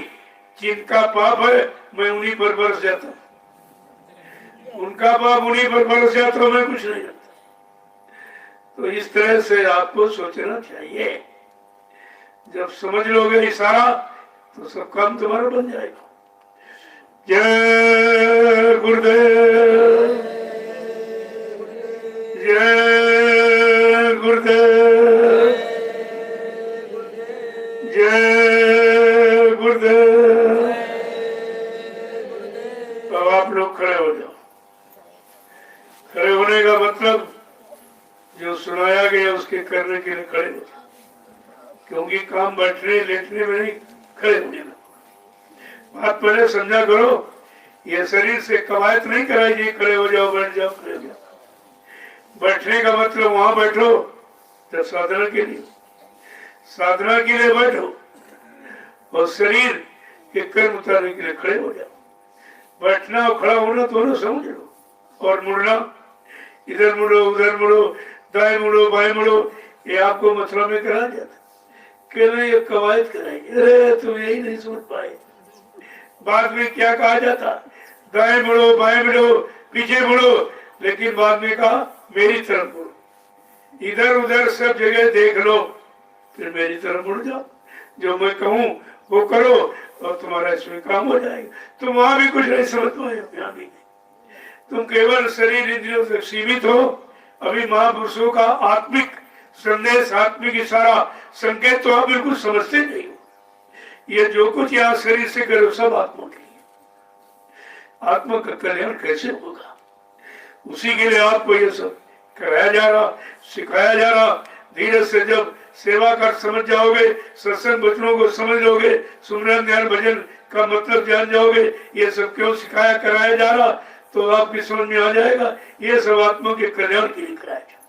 जिनका पाप है मैं उन्हीं पर बरस जाता हूँ, उनका पाप उन्हीं पर बरस जाता हूँ, मैं कुछ नहीं करता। तो इस तरह से आपको सोचना चाहिए। जब समझ लोगे इशारा तो सब काम तुम्हारा बन जाएगा। जय गुरुदेव, जय गुरुदेव, जय गुरुदेव। अब आप लोग खड़े हो जाओ। खड़े होने का मतलब जो सुनाया गया उसके करने के लिए खड़े हो जाओ, क्योंकि काम बैठने लेटने में नहीं, खड़े होने में। बात पहले समझा करो। ये शरीर से कवायद नहीं कराई जी खड़े हो जाओ बैठ जाओ खड़े हो जाओ। बैठने का मतलब वहां बैठो जब साधना के लिए, साधना के लिए बैठो और शरीर के कर्म उतारने के लिए खड़े हो जाओ। बैठना और खड़ा होना दोनों समझ लो। और मुड़ना, इधर मुड़ो उधर मुड़ो, दाएं मुड़ो बाएं मुड़ो, ये आपको मथुरा में करा जाता, कि नहीं ये कवायद कराएंगे। अरे तुम यही नहीं समझ पाए। बाद में क्या कहा जाता, दाएं मुड़ो बाएं मुड़ो पीछे मुड़ो, लेकिन बाद में कहा मेरी तरफ मुड़ो, इधर उधर सब जगह देख लो, फिर मेरी तरफ मुड़ जाओ, जो मैं कहूँ वो करो और तुम्हारा इसमें काम हो जाएगा। तुम वहां भी कुछ नहीं समझ पाए, यहाँ भी तुम केवल शरीर इंद्रियों से सीमित हो। अभी महापुरुषों का आत्मिक संदेश, आत्मिक इशारा, संकेत तो आप बिल्कुल समझते नहीं हो। ये जो कुछ यहाँ शरीर से करो सब आत्मा के लिए। आत्मा का कल्याण कैसे होगा, उसी के लिए आपको ये सब कराया जा रहा, सिखाया जा रहा। धीरे से जब सेवा कर समझ जाओगे, सत्संग वचनों को समझ लोगे, सुमरन ध्यान भजन का मतलब जान जाओगे, ये सब क्यों सिखाया कराया जा रहा, तो आपकी समझ में आ जाएगा ये सब आत्मा के कल्याण के लिए कराया जा रहा।